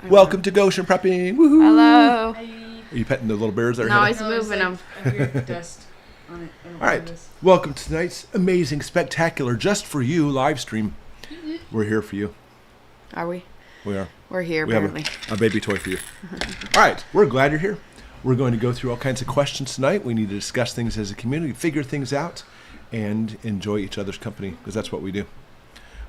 Welcome to Goshen Prepping. Woohoo! Hello. Are you petting the little birds there? No, he's moving them. I hear dust on it. All right. Welcome to tonight's amazing, spectacular, just for you live stream. We're here for you. Are we? We are. We're here, We apparently. have a baby toy for you. All right. We're glad you're here. We're going to go through all kinds of questions tonight. We need to discuss things as a community, figure things out, and enjoy each other's company, because that's what we do.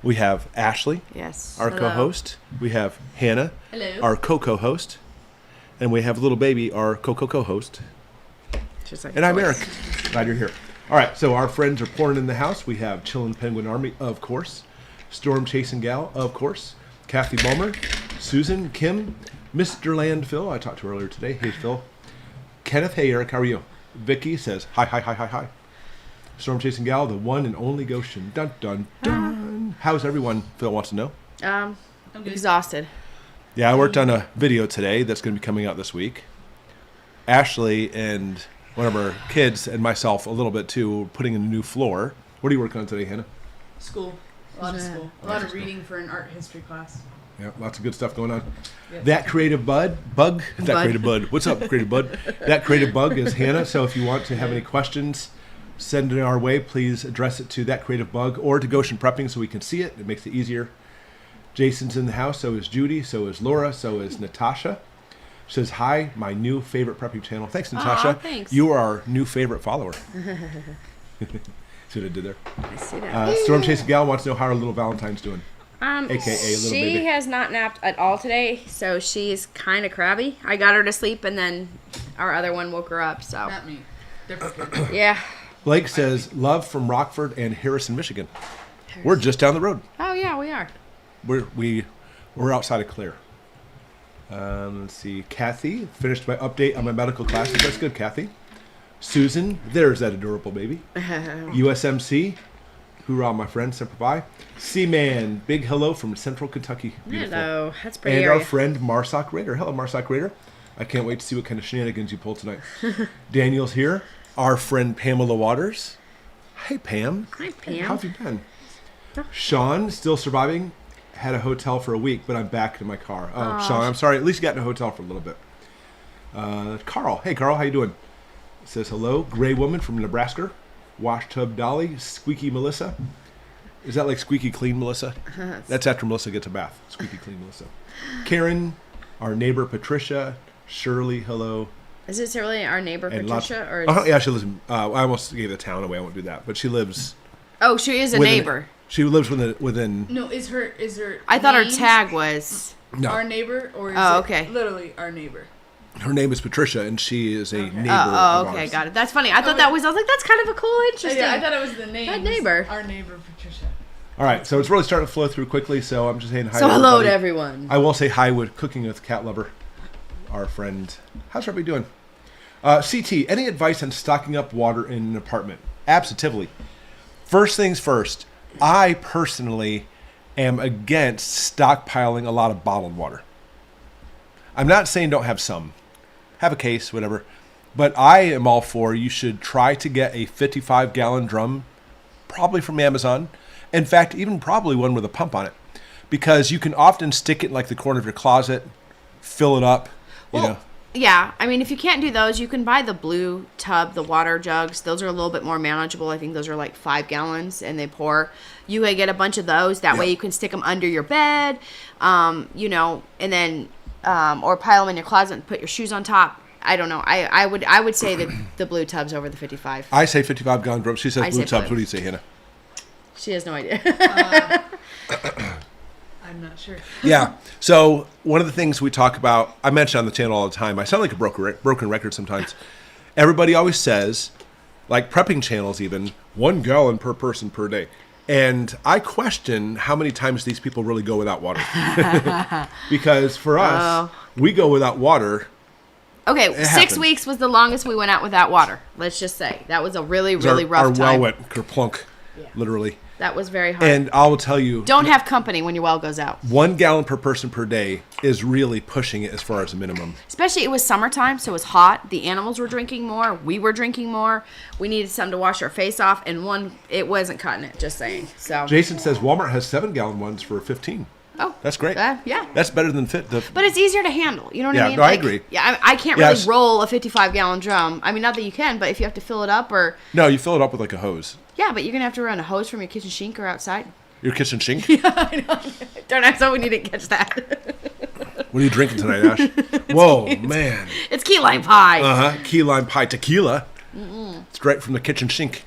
We have Ashley, Yes. our Hello. co-host. We have Hannah, Hello. our co-co-host. And we have little baby, our co-co-co-host. Just like And I'm voice. Eric. Glad you're here. All right, so our friends are pouring in the house. We have Chillin' Penguin Army, of course. Storm Chasing Gal, of course. Kathy Bulmer, Susan, Kim, Mr. Landfill, I talked to earlier today. Hey, Phil. Kenneth, hey, Eric, how are you? Vicky says, hi, hi, hi, hi, hi. Storm Chasing Gal, the one and only Goshen. Dun, dun, dun. How's everyone? Phil wants to know. I'm good. Exhausted. Yeah, I worked on a video today that's going to be coming out this week. Ashley and one of our kids and myself a little bit too, were putting in a new floor. What are you working on today, Hannah? School. A lot of school. A lot of reading for an art history class. Yeah, lots of good stuff going on. Yes. That creative bug. What's up, creative bud? That creative bug is Hannah. So if you want to have any questions, send it our way. Please address it to that creative bug or to Goshen Prepping so we can see it. It makes it easier. Jason's in the house. So is Judy. So is Laura. So is Natasha. She says, hi, my new favorite prepping channel. Thanks, Natasha. Aw, thanks. You are our new favorite follower. See what I did there? I see that. Storm Chasing Gal wants to know how our little Valentine's doing. AKA little she baby. has not napped at all today, so she's kind of crabby. I got her to sleep, and then our other one woke her up. So Not me. Different kid. yeah. Blake says, love from Rockford and Harrison, Michigan. We're just down the road. Oh yeah, we are. We're outside of Clare. Let's see. Kathy, finished my update on my medical classes. That's good, Kathy. Susan, there's that adorable baby. USMC, hoorah, my friend, Semper Fi. Seaman, big hello from Central Kentucky. Beautiful. Hello, that's pretty. And area. our friend Marsock Raider. Hello, Marsock Raider. I can't wait to see what kind of shenanigans you pull tonight. Daniel's here. Our friend Pamela Waters. Hey, Pam. Hi, Pam. How have you been? Sean, still surviving. Had a hotel for a week, but I'm back in my car. Oh, Sean, I'm sorry. At least you got in a hotel for a little bit. Carl. Hey, Carl. How you doing? Says hello. Gray Woman from Nebraska. Wash Tub Dolly. Squeaky Melissa. Is that like Squeaky Clean Melissa? That's after Melissa gets a bath. Squeaky Clean Melissa. Karen. Our neighbor Patricia. Shirley. Hello. Is this really our neighbor And Patricia, or? Is... yeah, she lives in, I almost gave the town away. I won't do that. But she lives... Oh, she is a within- neighbor. She lives within... No, is her I thought her name tag was. No. our neighbor, or is Oh, it okay. literally our neighbor? Her name is Patricia, and she is a neighbor Oh, of okay, ours. got it. That's funny. I thought that was. I was like, that's kind of a cool, interesting. Yeah, I thought it was the name. That neighbor. Our neighbor, Patricia. All right, so it's really starting to flow through quickly, so I'm just saying hi So to hello to everybody. everyone. I will say hi with Cooking with Cat Lover, our friend. How's everybody doing? CT, any advice on stocking up water in an apartment? Absolutely. First things first, I personally am against stockpiling a lot of bottled water. I'm not saying don't have some. Have a case, whatever. But I am all for you should try to get a 55-gallon drum, probably from Amazon. In fact, even probably one with a pump on it. Because you can often stick it in like the corner of your closet, fill it up, you know. Yeah, I mean, if you can't do those, you can buy the blue tub, the water jugs. Those are a little bit more manageable. I think those are like 5 gallons, and they pour. You can get a bunch of those. That way you can stick them under your bed, you know, and then, or pile them in your closet and put your shoes on top. I don't know. I would say that the blue tubs over the 55. I say 55-gallon drum. She says I blue say tubs. blue. What do you say, Hannah? She has no idea. I'm not sure. Yeah. So one of the things we talk about, I mention on the channel all the time. I sound like a broken record sometimes. Everybody always says, like prepping channels even, 1 gallon per person per day. And I question how many times these people really go without water. Because for us, we go without water. Okay, It 6 happens. weeks was the longest we went out without water. Let's just say. That was a really, really our rough time. well went kerplunk, literally. That was very hard. And I will tell you, Don't have company when your well goes out. 1 gallon per person per day is really pushing it as far as a minimum. Especially it was summertime, so it was hot. The animals were drinking more. We were drinking more. We needed something to wash our face off, and it wasn't cutting it, just saying. So Jason says Walmart has 7-gallon ones for $15. Oh, That's great. Yeah. That's better than But it's easier to handle. You know what I mean? No, I agree. Yeah, I can't really roll a 55-gallon drum. I mean, not that you can, but if you have to fill it up or... No, you fill it up with like a hose. Yeah, but you're going to have to run a hose from your kitchen sink or outside. Your kitchen sink? Yeah, I know. Darn, I we didn't catch that. What are you drinking tonight, Ash? Whoa, man. It's key lime pie. Uh-huh. Key lime pie tequila. Straight from the kitchen sink.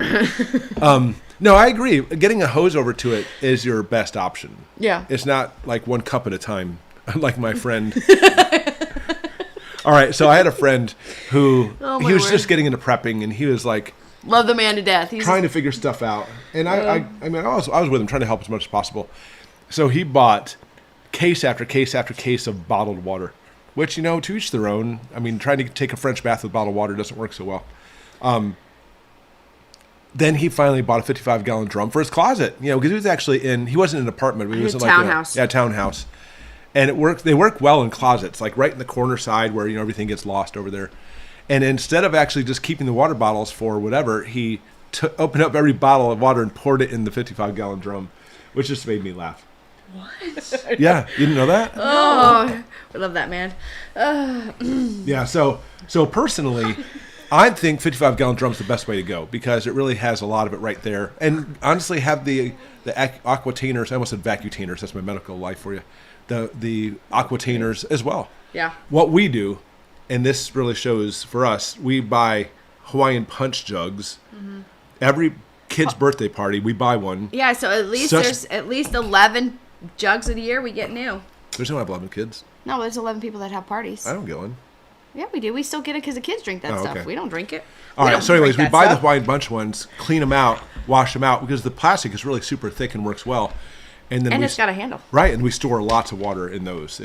No, I agree. Getting a hose over to it is your best option. Yeah. It's not like one cup at a time, like my friend. All right, so I had a friend who he was just getting into prepping, and he was like, love the man to death. He's trying to figure stuff out. And I was with him, trying to help as much as possible. So he bought case after case after case of bottled water, which, to each their own. I mean, trying to take a French bath with bottled water doesn't work so well. Then he finally bought a 55-gallon drum for his closet, because he was actually he wasn't in an apartment, but he was in townhouse. Townhouse. And they work well in closets, like right in the corner side where, everything gets lost over there. And instead of actually just keeping the water bottles for whatever, he opened up every bottle of water and poured it in the 55-gallon drum, which just made me laugh. What? Yeah, you didn't know that? Oh, I love that man. Yeah, so personally, I think 55-gallon drum's the best way to go because it really has a lot of it right there. And honestly, have the aquatainers, I almost said vacutainers, that's my medical life for you, the aquatainers as well. Yeah. What we do, and this really shows for us, we buy Hawaiian punch jugs. Mm-hmm. Every kid's birthday party, we buy one. Yeah, so there's at least 11 jugs a year we get new. There's no 11 kids. No, there's 11 people that have parties. I don't get one. Yeah, we do. We still get it because the kids drink that stuff. Okay. We don't drink it. All right, so anyways, we buy the Hawaiian Bunch ones, clean them out, wash them out, because the plastic is really super thick and works well. And then it's got a handle. Right, and we store lots of water in those.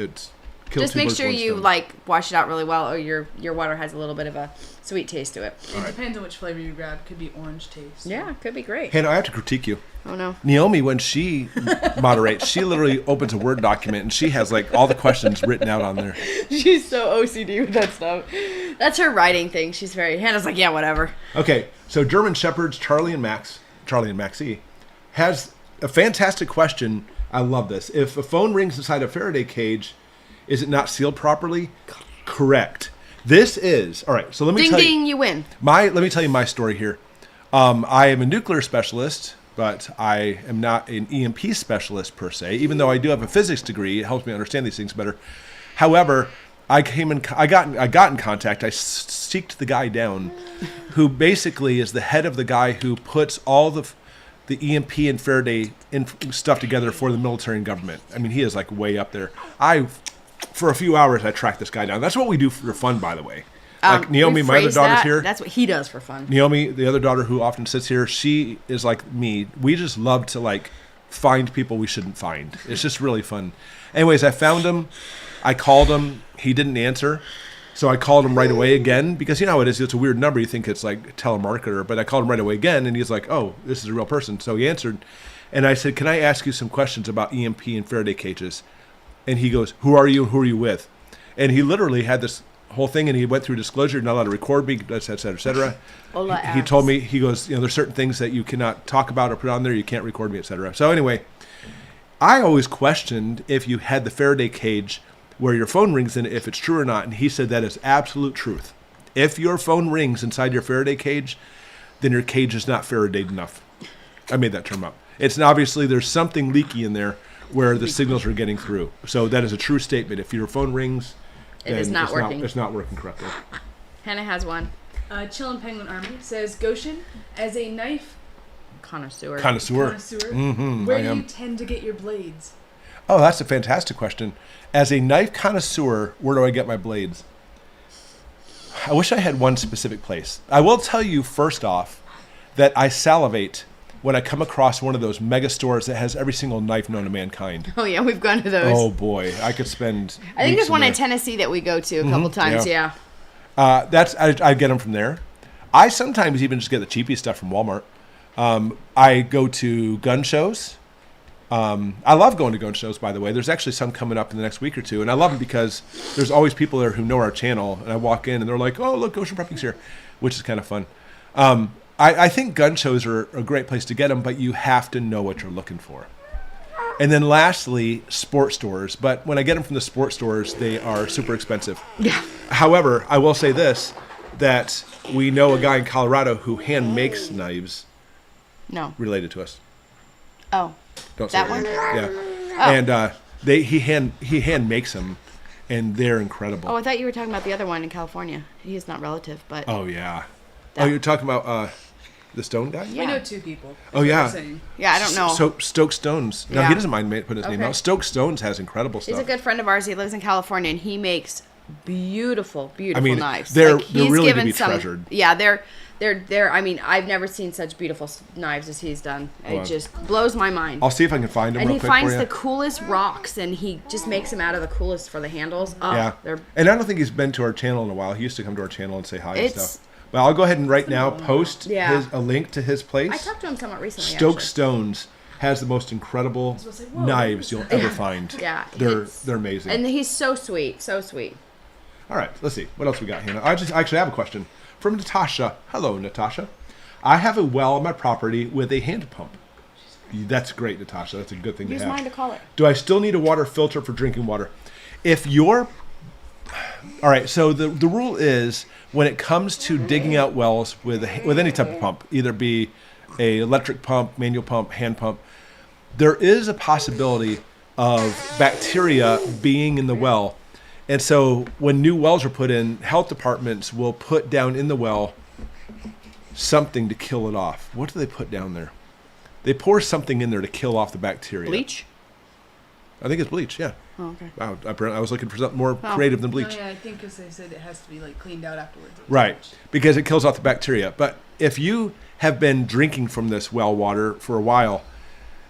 Just make sure you wash it out really well, or your water has a little bit of a sweet taste to it. It depends on which flavor you grab. Could be orange taste. Yeah, it could be great. Hannah, I have to critique you. Oh no. Naomi, when she moderates, she literally opens a Word document and she has all the questions written out on there. She's so OCD with that stuff. That's her writing thing. Hannah's like, yeah, whatever. Okay, so German Shepherds Charlie and Maxie, has a fantastic question. I love this. If a phone rings inside a Faraday cage, is it not sealed properly? Correct. This is all right. So let me tell you. You win. Let me tell you my story here. I am a nuclear specialist, but I am not an EMP specialist per se. Even though I do have a physics degree, it helps me understand these things better. However, I got in contact. I seeked the guy down, who basically is the head of the guy who puts all the EMP and Faraday stuff together for the military and government. I mean, he is way up there. For a few hours, I tracked this guy down. That's what we do for fun, by the way. Naomi, my other daughter's here. That's what he does for fun. Naomi, the other daughter who often sits here, she is like me. We just love to find people we shouldn't find. It's just really fun. Anyways, I found him. I called him. He didn't answer. So I called him right away again because you know how it is. It's a weird number. You think it's like a telemarketer. But I called him right away again, and he's like, oh, this is a real person. So he answered. And I said, can I ask you some questions about EMP and Faraday cages? And he goes, who are you and who are you with? And he literally had this whole thing, and he went through disclosure, you're not allowed to record me, et cetera, et cetera. He told me, he goes, there's certain things that you cannot talk about or put on there, you can't record me, et cetera. So anyway, I always questioned if you had the Faraday cage where your phone rings in it, if it's true or not, and he said that is absolute truth. If your phone rings inside your Faraday cage, then your cage is not Faradayed enough. I made that term up. It's obviously there's something leaky in there where the signals are getting through. So that is a true statement. If your phone rings, then it's not working. It's not working correctly. Hannah has one. Chillin' Penguin Army says, Goshen, as a knife Connoisseur. Mm-hmm, where do you tend to get your blades? Oh, that's a fantastic question. As a knife connoisseur, where do I get my blades? I wish I had one specific place. I will tell you first off that I salivate when I come across one of those mega stores that has every single knife known to mankind. Oh, yeah, we've gone to those. Oh, boy. I could spend I think there's one in Tennessee that we go to a couple times, yeah. I get them from there. I sometimes even just get the cheapy stuff from Walmart. I go to gun shows. I love going to gun shows, by the way. There's actually some coming up in the next week or two, and I love them because there's always people there who know our channel, and I walk in, and they're like, oh, look, Goshen Prepping's here, which is kind of fun. I think gun shows are a great place to get them, but you have to know what you're looking for. And then lastly, sports stores. But when I get them from the sports stores, they are super expensive. Yeah. However, I will say this, that we know a guy in Colorado who hand makes knives No. related to us. Oh. Don't say That it. one? Yeah. Oh. And he hand makes them, and they're incredible. Oh, I thought you were talking about the other one in California. He is not relative, but Oh, yeah. That- Oh, you're talking about the Stone guy? Yeah. We know 2 people. Oh, yeah. That's what I'm saying. yeah, I don't know. So Stoke Stones. No, Yeah. he doesn't mind putting his name Okay. out. Stoke Stones has incredible He's stuff. a good friend of ours. He lives in California, and he makes beautiful, beautiful I mean, knives. they're he's really to given be treasured. Yeah, they're. I mean, I've never seen such beautiful knives as he's done. It Well, just blows my mind. I'll see if I can find them And real he quick finds for the you. coolest rocks, and he just makes them out of the coolest for the handles. Oh, Yeah. they're And I don't think he's been to our channel in a while. He used to come to our channel and say hi and It's- stuff. But I'll go ahead and right now post Yeah. a link to his place. I talked to him somewhat recently. Stoke actually. Stones has the most incredible supposed to say, "Whoa, knives you'll ever find. Yeah, They're amazing. And he's so sweet, so sweet. All right, let's see. What else we got, Hannah? I just actually have a question from Natasha. Hello, Natasha. I have a well on my property with a hand pump. That's great, Natasha. That's a good thing Use to have. mine to call it. Do I still need a water filter for drinking water? If you're... All right, so the rule is when it comes to digging out wells with any type of pump, either be a electric pump, manual pump, hand pump, there is a possibility of bacteria being in the well. And so when new wells are put in, health departments will put down in the well something to kill it off. What do they put down there? They pour something in there to kill off the bacteria. Bleach? I think it's bleach, yeah. Oh, okay. Wow, I was looking for something more creative than bleach. Oh, yeah, I think because they said it has to be like cleaned out afterwards. Right, because it kills off the bacteria. But if you have been drinking from this well water for a while,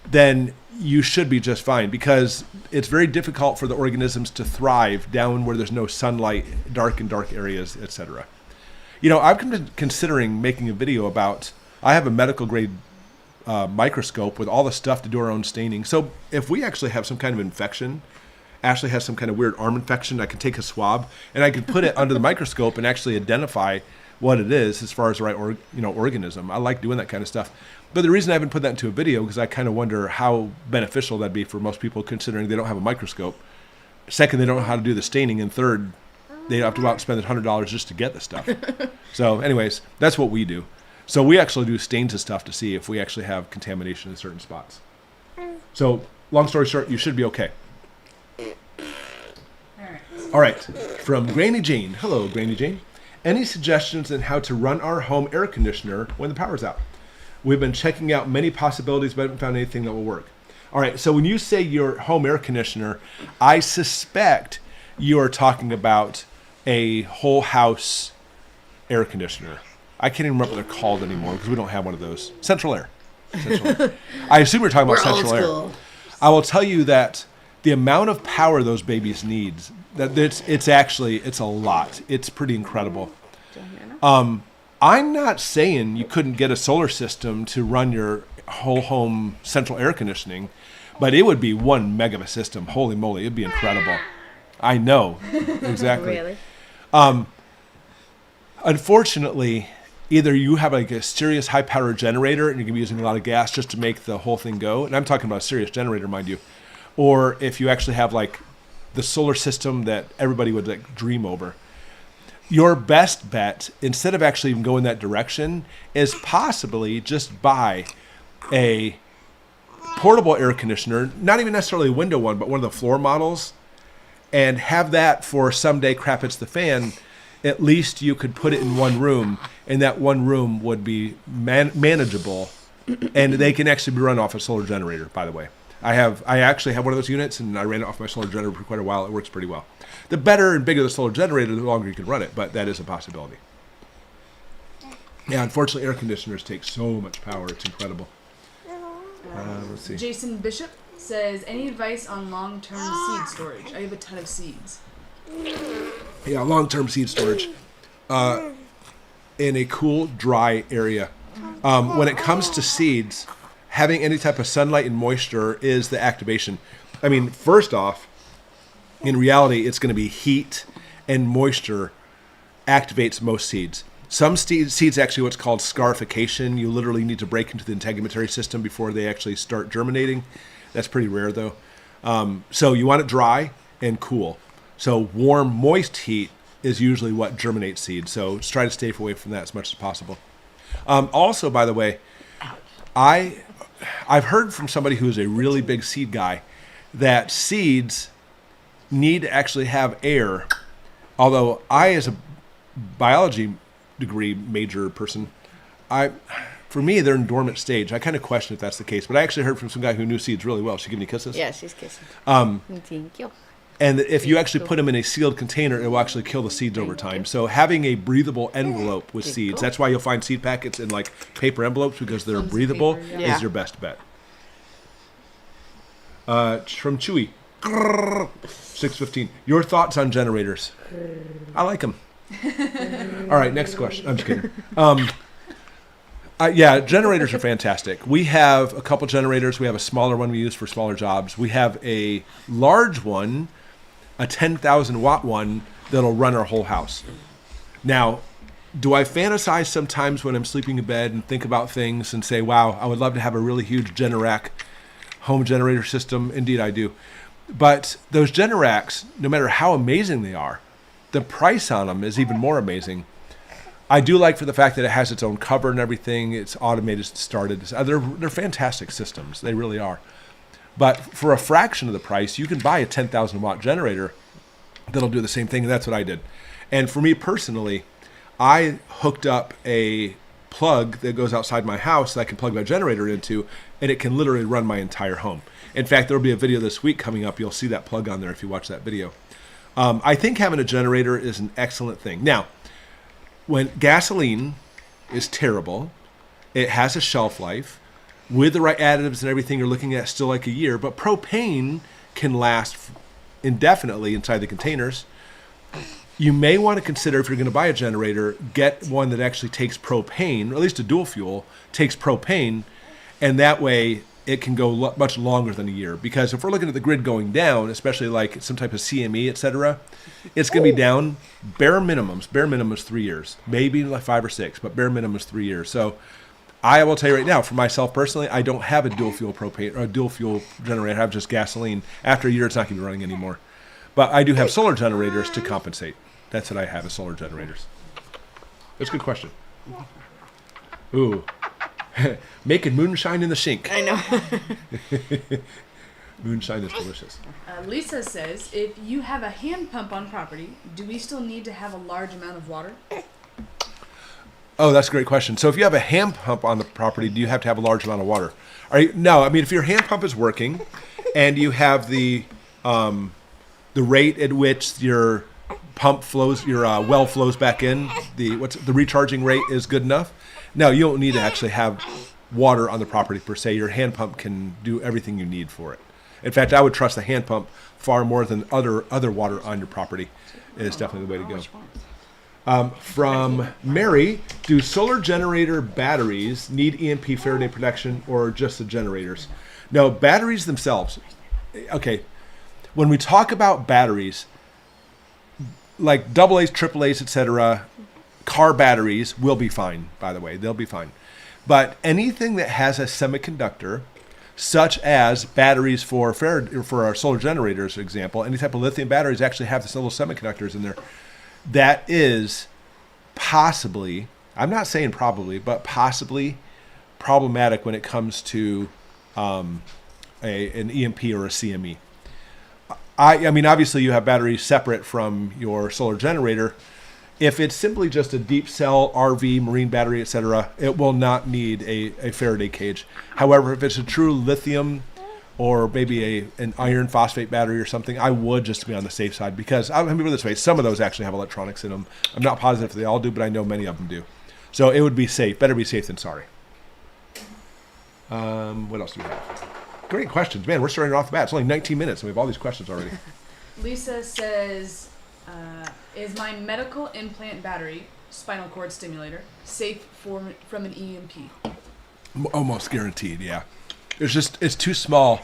then you should be just fine, because it's very difficult for the organisms to thrive down where there's no sunlight, dark areas, etc. You know, I've been considering making a video about, I have a medical grade microscope with all the stuff to do our own staining. So if we actually have some kind of infection, Ashley has some kind of weird arm infection, I can take a swab and I can put it under the microscope and actually identify what it is as far as the right organism. I like doing that kind of stuff. But the reason I haven't put that into a video, because I kind of wonder how beneficial that'd be for most people, considering they don't have a microscope. Second, they don't know how to do the staining. And third, they have to go out and spend $100 just to get the stuff. So anyways, that's what we do. So we actually do stains and stuff to see if we actually have contamination in certain spots. So long story short, you should be okay. All right, from Granny Jane. Hello, Granny Jane. Any suggestions on how to run our home air conditioner when the power's out? We've been checking out many possibilities, but haven't found anything that will work. All right, so when you say your home air conditioner, I suspect you are talking about a whole house air conditioner. I can't even remember what they're called anymore because we don't have one of those. Central air. I assume you're talking about central air. I will tell you that the amount of power those babies need, it's a lot. It's pretty incredible. I'm not saying you couldn't get a solar system to run your whole home central air conditioning, but it would be 1 mega of a system. Holy moly, it'd be incredible. I know, exactly. Really? Unfortunately, either you have like a serious high power generator and you're gonna be using a lot of gas just to make the whole thing go, and I'm talking about a serious generator, mind you, or if you actually have like the solar system that everybody would like dream over. Your best bet, instead of actually even going that direction, is possibly just buy a portable air conditioner, not even necessarily a window one, but one of the floor models, and have that for someday crap hits the fan. At least you could put it in one room, and that one room would be manageable, and they can actually be run off a solar generator, by the way. I actually have one of those units, and I ran it off my solar generator for quite a while. It works pretty well. The better and bigger the solar generator, the longer you can run it, but that is a possibility. Yeah, unfortunately, air conditioners take so much power. It's incredible. Let's see. Jason Bishop says, any advice on long-term seed storage? I have a ton of seeds. Yeah, long-term seed storage in a cool, dry area. When it comes to seeds, having any type of sunlight and moisture is the activation. I mean, first off, in reality, it's going to be heat and moisture activates most seeds. Some seeds actually what's called scarification. You literally need to break into the integumentary system before they actually start germinating. That's pretty rare though. So you want it dry and cool. So warm, moist heat is usually what germinates seeds. So just try to stay away from that as much as possible. Also, by the way, I've heard from somebody who is a really big seed guy that seeds need to actually have air. Although I, as a biology degree major person, for me, they're in dormant stage. I kind of question if that's the case. But I actually heard from some guy who knew seeds really well. She give me kisses. Yeah, she's kissing. Thank you. And if you actually put them in a sealed container, it will actually kill the seeds over time. So having a breathable envelope with seeds, that's why you'll find seed packets in like paper envelopes because they're breathable, is your best bet. From Chewy, 6:15. Your thoughts on generators? I like them. All right, next question. I'm just kidding. Yeah, generators are fantastic. We have a couple generators. We have a smaller one we use for smaller jobs. We have a large one, a 10,000 watt one that'll run our whole house. Now, do I fantasize sometimes when I'm sleeping in bed and think about things and say, wow, I would love to have a really huge Generac home generator system? Indeed, I do. But those Generacs, no matter how amazing they are, the price on them is even more amazing. I do like for the fact that it has its own cover and everything. It's automated, started. They're fantastic systems. They really are. But for a fraction of the price, you can buy a 10,000 watt generator that'll do the same thing, and that's what I did. And for me personally, I hooked up a plug that goes outside my house that I can plug my generator into, and it can literally run my entire home. In fact, there will be a video this week coming up. You'll see that plug on there if you watch that video. I think having a generator is an excellent thing. Now, when gasoline is terrible, it has a shelf life. With the right additives and everything, you're looking at still like a year. But propane can last indefinitely inside the containers. You may want to consider, if you're going to buy a generator, get one that actually takes propane, or at least a dual fuel, takes propane, and that way it can go much longer than a year. Because if we're looking at the grid going down, especially like some type of CME, etc., it's going to be down bare minimum is 3 years, maybe like 5 or 6, but bare minimum is 3 years. So I will tell you right now, for myself personally, I don't have a dual fuel propane or a dual fuel generator. I have just gasoline. After a year, it's not going to be running anymore. But I do have solar generators to compensate. That's what I have, is solar generators. That's a good question. Ooh. Making moonshine in the sink. I know. Moonshine is delicious. Lisa says, if you have a hand pump on property, do we still need to have a large amount of water? Oh, that's a great question. So if you have a hand pump on the property, do you have to have a large amount of water? No, I mean, if your hand pump is working and you have the rate at which your pump flows, your well flows back in, the recharging rate is good enough. No, you don't need to actually have water on the property per se. Your hand pump can do everything you need for it. In fact, I would trust the hand pump far more than other water on your property. It is definitely the way to go. From Mary, do solar generator batteries need EMP Faraday protection or just the generators? No, batteries themselves. Okay, when we talk about batteries, like AA's, AAA's, etc., car batteries will be fine, by the way. They'll be fine. But anything that has a semiconductor, such as batteries for our solar generators, for example, any type of lithium batteries actually have these little semiconductors in there. That is possibly, I'm not saying probably, but possibly problematic when it comes to an EMP or a CME. I mean, obviously you have batteries separate from your solar generator. If it's simply just a deep cell, RV, marine battery, etc., it will not need a Faraday cage. However, if it's a true lithium or maybe an iron phosphate battery or something, I would, just to be on the safe side, because I'm going to put it this way, some of those actually have electronics in them. I'm not positive if they all do, but I know many of them do. So it would be safe. Better be safe than sorry. What else do we have? Great questions. Man, we're starting off the bat. It's only 19 minutes and we have all these questions already. Lisa says, is my medical implant battery, spinal cord stimulator, safe from an EMP? Almost guaranteed, yeah. It's too small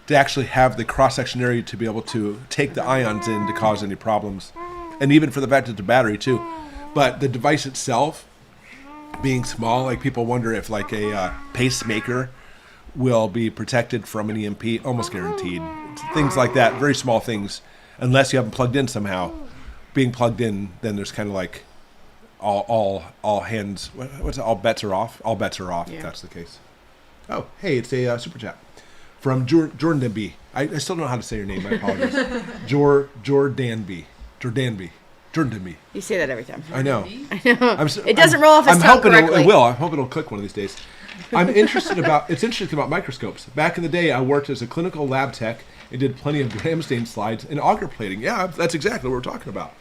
to actually have the cross-section area to be able to take the ions in to cause any problems. And even for the fact that it's a battery too. But the device itself being small, like people wonder if like a pacemaker will be protected from an EMP, almost guaranteed. Things like that, very small things, unless you have them plugged in somehow. Being plugged in, then there's kind of like all hands. What's it? All bets are off. All bets are off. Yeah. If that's the case. Oh, hey, it's a super chat from Jordan B. I still don't know how to say your name. I apologize. Jordan B. You say that every time. I know. It doesn't roll off his tongue correctly. It will. I hope it'll click one of these days. It's interesting about microscopes. Back in the day, I worked as a clinical lab tech and did plenty of gram stain slides and auger plating. Yeah, that's exactly what we're talking about.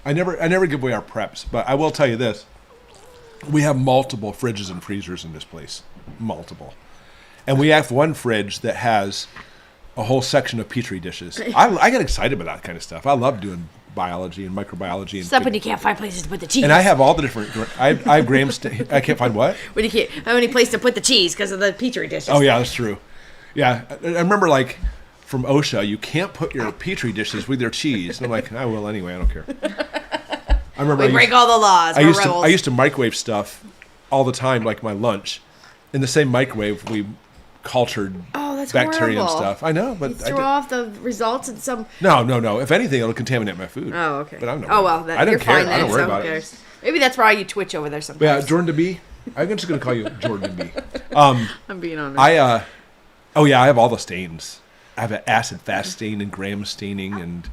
I never give away our preps, but I will tell you this. We have multiple fridges and freezers in this place. Multiple. And we have one fridge that has a whole section of Petri dishes. I get excited about that kind of stuff. I love doing biology and microbiology. And Except when you can't find places to put the cheese. And I have all the different. I have gram stain. I can't find what? When you can't have any place to put the cheese because of the Petri dishes. Oh yeah, that's true. Yeah, I remember like from OSHA, you can't put your Petri dishes with your cheese. And I'm like, I will anyway. I don't care. I remember we break all the laws. I used to microwave stuff all the time, like my lunch. In the same microwave, we cultured bacteria and stuff. I know, but you threw off the results and some. No. If anything, it'll contaminate my food. Oh, okay. But I'm not. Oh well, I don't you're care. fine then. I don't worry So about who it. cares? Maybe that's why you twitch over there sometimes. Yeah, Jordan B. I'm just gonna call you Jordan B. I'm being honest. I have all the stains. I have an acid fast stain and gram staining, and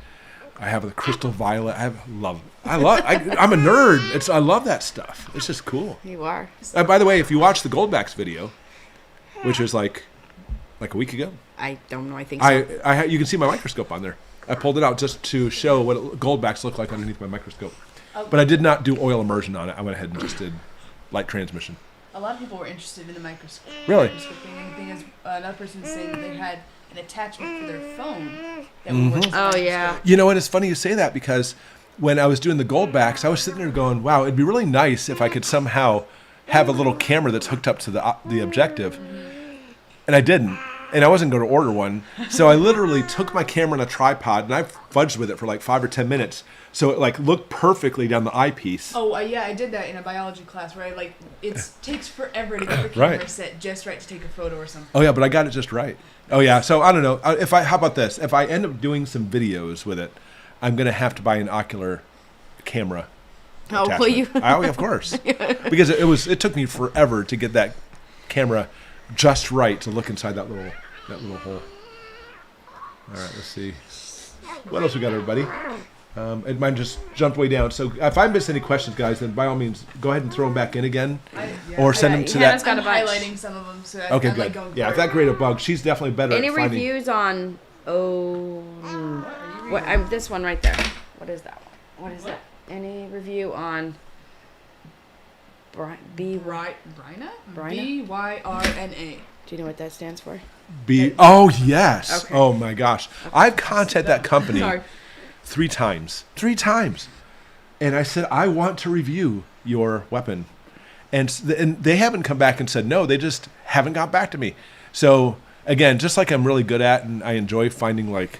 I have the crystal violet. I'm a nerd. I love that stuff. It's just cool. You are. By the way, if you watch the GoldBacks video, which was like a week ago, I don't know. I think so. You can see my microscope on there. I pulled it out just to show what GoldBacks look like underneath my microscope. But I did not do oil immersion on it. I went ahead and just did light transmission. A lot of people were interested in the microscope. Really? Microscoping, and the thing is, another person was saying that they had an attachment for their phone that would work as a microscope. You know what? It's funny you say that because when I was doing the GoldBacks, I was sitting there going, wow, it'd be really nice if I could somehow have a little camera that's hooked up to the objective. And I didn't. And I wasn't going to order one. So I literally took my camera on a tripod and I fudged with it for like 5 or 10 minutes. So it like looked perfectly down the eyepiece. Oh, yeah, I did that in a biology class where it takes forever to get the camera set just right to take a photo or something. Oh yeah, but I got it just right. Oh yeah, so I don't know. How about this? If I end up doing some videos with it, I'm going to have to buy an ocular camera. Oh, will you? Of course. Because it took me forever to get that camera just right to look inside that little hole. All right, let's see. What else we got, everybody? And mine just jumped way down. So if I miss any questions, guys, then by all means, go ahead and throw them back in again. Or send them to that. I'm highlighting some of them. So Okay, I'm good. going If that great a bug, she's definitely better Any at finding. reviews on this one right there? What is that one? What is that? Any review on Bryna? Bryna? B-Y-R-N-A. Do you know what that stands for? Oh, yes. Okay. Oh, my gosh. I've contacted that company Sorry. 3 times. 3 times. And I said, I want to review your weapon. And they haven't come back and said no. They just haven't got back to me. So, again, just like I'm really good at and I enjoy finding, like,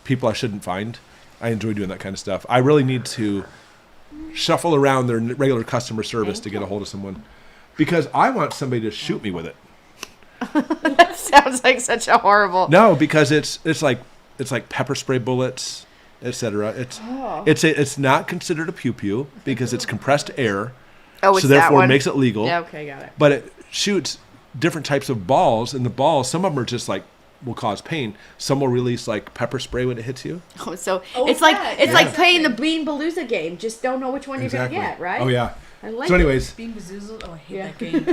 people I shouldn't find, I enjoy doing that kind of stuff. I really need to shuffle around their regular customer service to get a hold of someone. Because I want somebody to shoot me with it. That sounds like such a horrible. No, because it's like pepper spray bullets, etc. It's not considered a pew-pew because it's compressed air. Oh, it's so therefore that one? It makes it legal. Yeah, okay, got it. But it shoots different types of balls, and the balls, some of them are just like will cause pain. Some will release like pepper spray when it hits you. Oh, so Oh, it's like yeah, it's yeah. like playing the Bean Palooza game. Just don't know which one Exactly. you're gonna get, right? Oh yeah. I like So anyways, Bean Bazoozled? Oh, I hate Yeah. that game.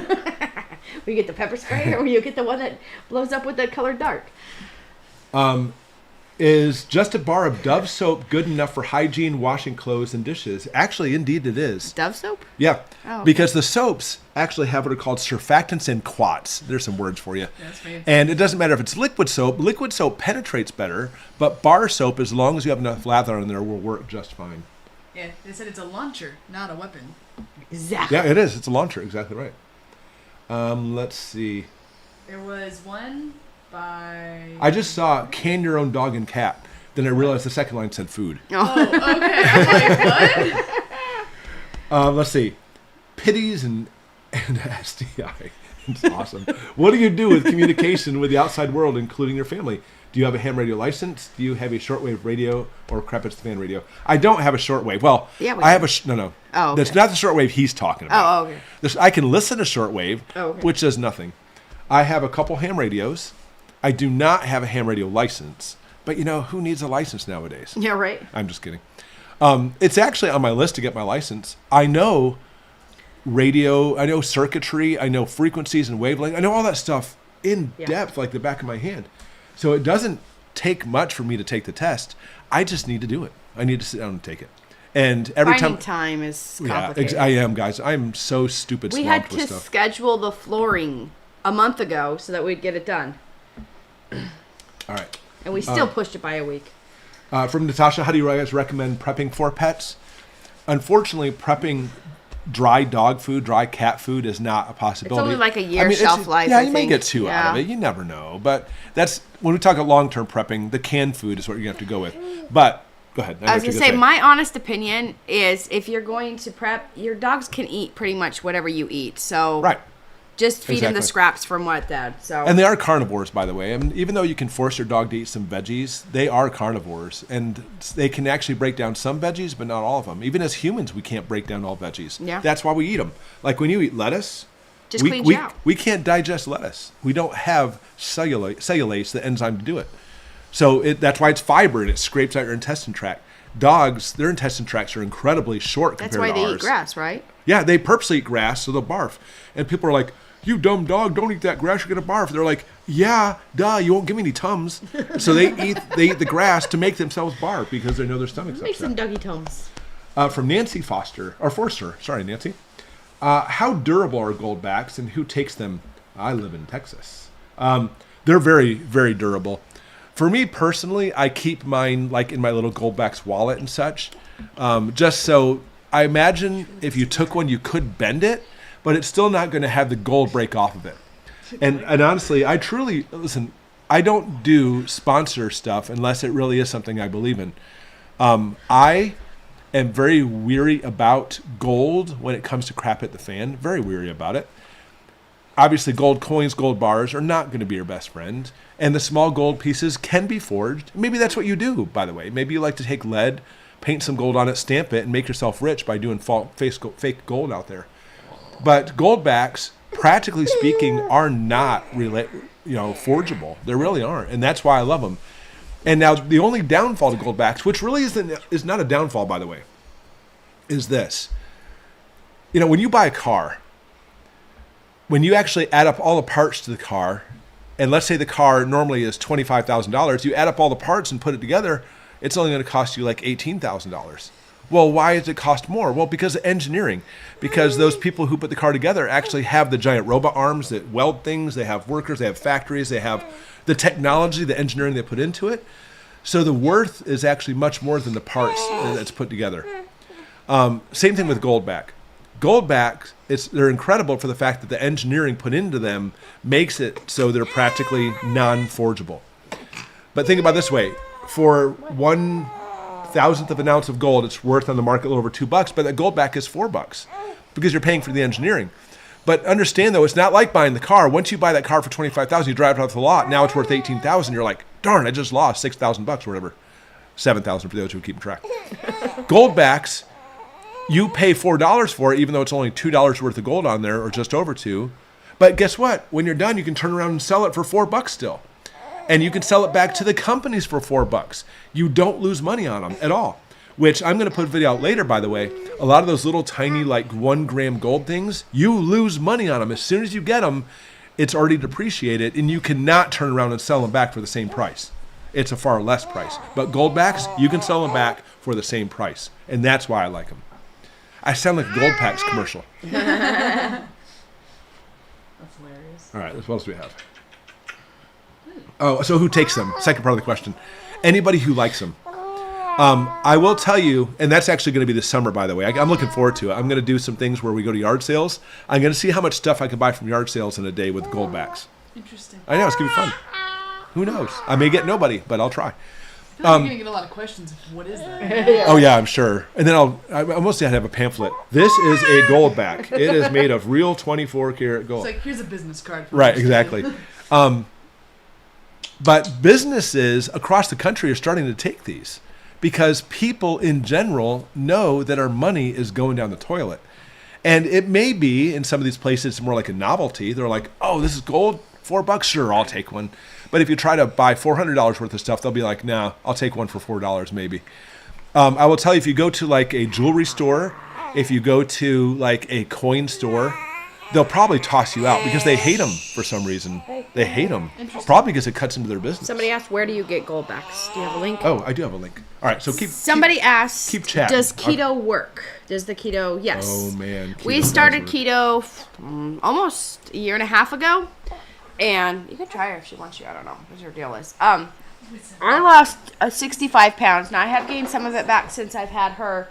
will you get the pepper spray or will you get the one that blows up with the colored dart? is just a bar of Dove soap good enough for hygiene, washing clothes, and dishes? Actually, indeed it is. Dove soap? Yeah, Oh. because the soaps actually have what are called surfactants and quats. There's some words for you. That's fancy. And it doesn't matter if it's liquid soap penetrates better, but bar soap, as long as you have enough lather on there, will work just fine. Yeah, they said it's a launcher, not a weapon. Exactly. Yeah, it is. It's a launcher. Exactly right. Let's see. There was one by... I just saw can your own dog and cat. Then I realized the second line said food. Oh, okay. I'm like, what? Let's see. Pities and STI. It's awesome. What do you do with communication with the outside world, including your family? Do you have a ham radio license? Do you have a shortwave radio or crap, it's the fan radio? I don't have a shortwave. Well, Yeah, we I do. have a... no. Oh, okay. That's not the shortwave he's talking about. Oh, okay. I can listen to shortwave, Okay. which does nothing. I have a couple ham radios. I do not have a ham radio license. But, who needs a license nowadays? Yeah, right. I'm just kidding. It's actually on my list to get my license. I know radio, I know circuitry, I know frequencies and wavelength. I know all that stuff in depth, like the back of my hand. So it doesn't take much for me to take the test. I just need to do it. I need to sit down and take it. And every Finding time is complicated. I am, guys. I am so stupid We had swamped with to stuff. schedule the flooring a month ago so that we'd get it done. All right. And we still pushed it by a week. From Natasha, how do you guys recommend prepping for pets? Unfortunately, prepping dry dog food, dry cat food is not a possibility. It's only like a year shelf life, Yeah, I you may think. get two out of it. You never know. But that's when we talk about long-term prepping, the canned food is what you're going to have to go with. But go ahead. I was going to say, my honest opinion is if you're going to prep, your dogs can eat pretty much whatever you eat. So Right. just feed them the Exactly. scraps from what that. So And they are carnivores, by the way. I mean, even though you can force your dog to eat some veggies, they are carnivores. And they can actually break down some veggies, but not all of them. Even as humans, we can't break down all veggies. Yeah. That's why we eat them. Like when you eat lettuce, Just cleans you out. we can't digest lettuce. We don't have cellulase, the enzyme to do it. So that's why it's fiber and it scrapes out your intestine tract. Dogs, their intestine tracts are incredibly short that's compared why to they ours. eat grass, right? Yeah, they purposely eat grass, so they'll barf. And people are like, you dumb dog, don't eat that grass, you're going to barf. They're like, yeah, duh, you won't give me any Tums. So they eat the grass to make themselves barf because they know their stomach's Make upset. some Dougie Tomes. From Nancy Forster. Sorry, Nancy. How durable are GoldBacks and who takes them? I live in Texas. They're very, very durable. For me personally, I keep mine like in my little GoldBacks wallet and such. Just so I imagine if you took one, you could bend it, but it's still not going to have the gold break off of it. And honestly, I truly, listen, I don't do sponsor stuff unless it really is something I believe in. I am very weary about gold when it comes to crap at the fan. Very weary about it. Obviously, gold coins, gold bars are not going to be your best friend. And the small gold pieces can be forged. Maybe that's what you do, by the way. Maybe you like to take lead, paint some gold on it, stamp it, and make yourself rich by doing fake gold out there. But GoldBacks, practically speaking, are not forgeable. They really aren't. And that's why I love them. And now the only downfall to GoldBacks, which really is not a downfall, by the way, is this. When you buy a car, when you actually add up all the parts to the car, and let's say the car normally is $25,000, you add up all the parts and put it together, it's only going to cost you like $18,000. Well, why does it cost more? Well, because of engineering. Because those people who put the car together actually have the giant robot arms that weld things. They have workers. They have factories. They have the technology, the engineering they put into it. So the worth is actually much more than the parts that's put together. Same thing with GoldBack. GoldBacks, they're incredible for the fact that the engineering put into them makes it so they're practically non-forgeable. But think about it this way. For 1/1000th of an ounce of gold, it's worth on the market a little over $2, but that GoldBack is $4 because you're paying for the engineering. But understand though, it's not like buying the car. Once you buy that car for $25,000, you drive it off the lot. Now it's worth $18,000. You're like, darn, I just lost $6,000 or whatever, $7,000 for those who keep track. GoldBacks, you pay $4 for it, even though it's only $2 worth of gold on there, or just over $2. But guess what? When you're done, you can turn around and sell it for $4 still. And you can sell it back to the companies for $4. You don't lose money on them at all. Which I'm going to put a video out later, by the way. A lot of those little tiny, like 1 gram gold things, you lose money on them. As soon as you get them, it's already depreciated, and you cannot turn around and sell them back for the same price. It's a far less price. But GoldBacks, you can sell them back for the same price. And that's why I like them. I sound like a GoldBacks commercial. That's hilarious. All right, what else do we have? Oh, so who takes them? Second part of the question. Anybody who likes them. I will tell you, and that's actually going to be this summer, by the way. I'm looking forward to it. I'm going to do some things where we go to yard sales. I'm going to see how much stuff I can buy from yard sales in a day with GoldBacks. Interesting. I know, it's going to be fun. Who knows? I may get nobody, but I'll try. I feel like you're gonna get a lot of questions. What is that? Oh yeah, I'm sure. And then I mostly have a pamphlet. This is a GoldBack. It is made of real 24 karat gold. It's like, here's a business card. For Right, you. exactly. But businesses across the country are starting to take these because people in general know that our money is going down the toilet. And it may be in some of these places it's more like a novelty. They're like, oh, this is gold, $4, sure, I'll take one. But if you try to buy $400 worth of stuff, they'll be like, nah, I'll take one for $4 maybe. I will tell you, if you go to like a jewelry store, if you go to like a coin store, they'll probably toss you out because they hate them for some reason. They hate them. Probably because it cuts into their business. Somebody asked, where do you get GoldBacks? Do you have a link? Oh, I do have a link. All right, so Somebody asked, keep chatting. does keto work? Does the keto, yes. Oh, man. We keto started does work. keto almost a year and a half ago. And you can try her if she wants you. I don't know what her deal is. I lost 65 pounds. Now, I have gained some of it back since I've had her.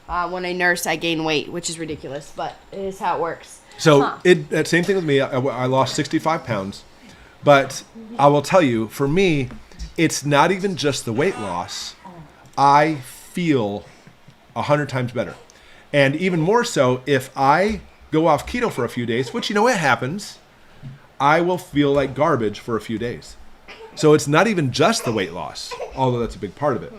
When I nurse, I gain weight, which is ridiculous, but it is how it works. So same thing with me. I lost 65 pounds. But I will tell you, for me, it's not even just the weight loss. I feel 100 times better. And even more so, if I go off keto for a few days, which, it happens, I will feel like garbage for a few days. So it's not even just the weight loss, although that's a big part of it.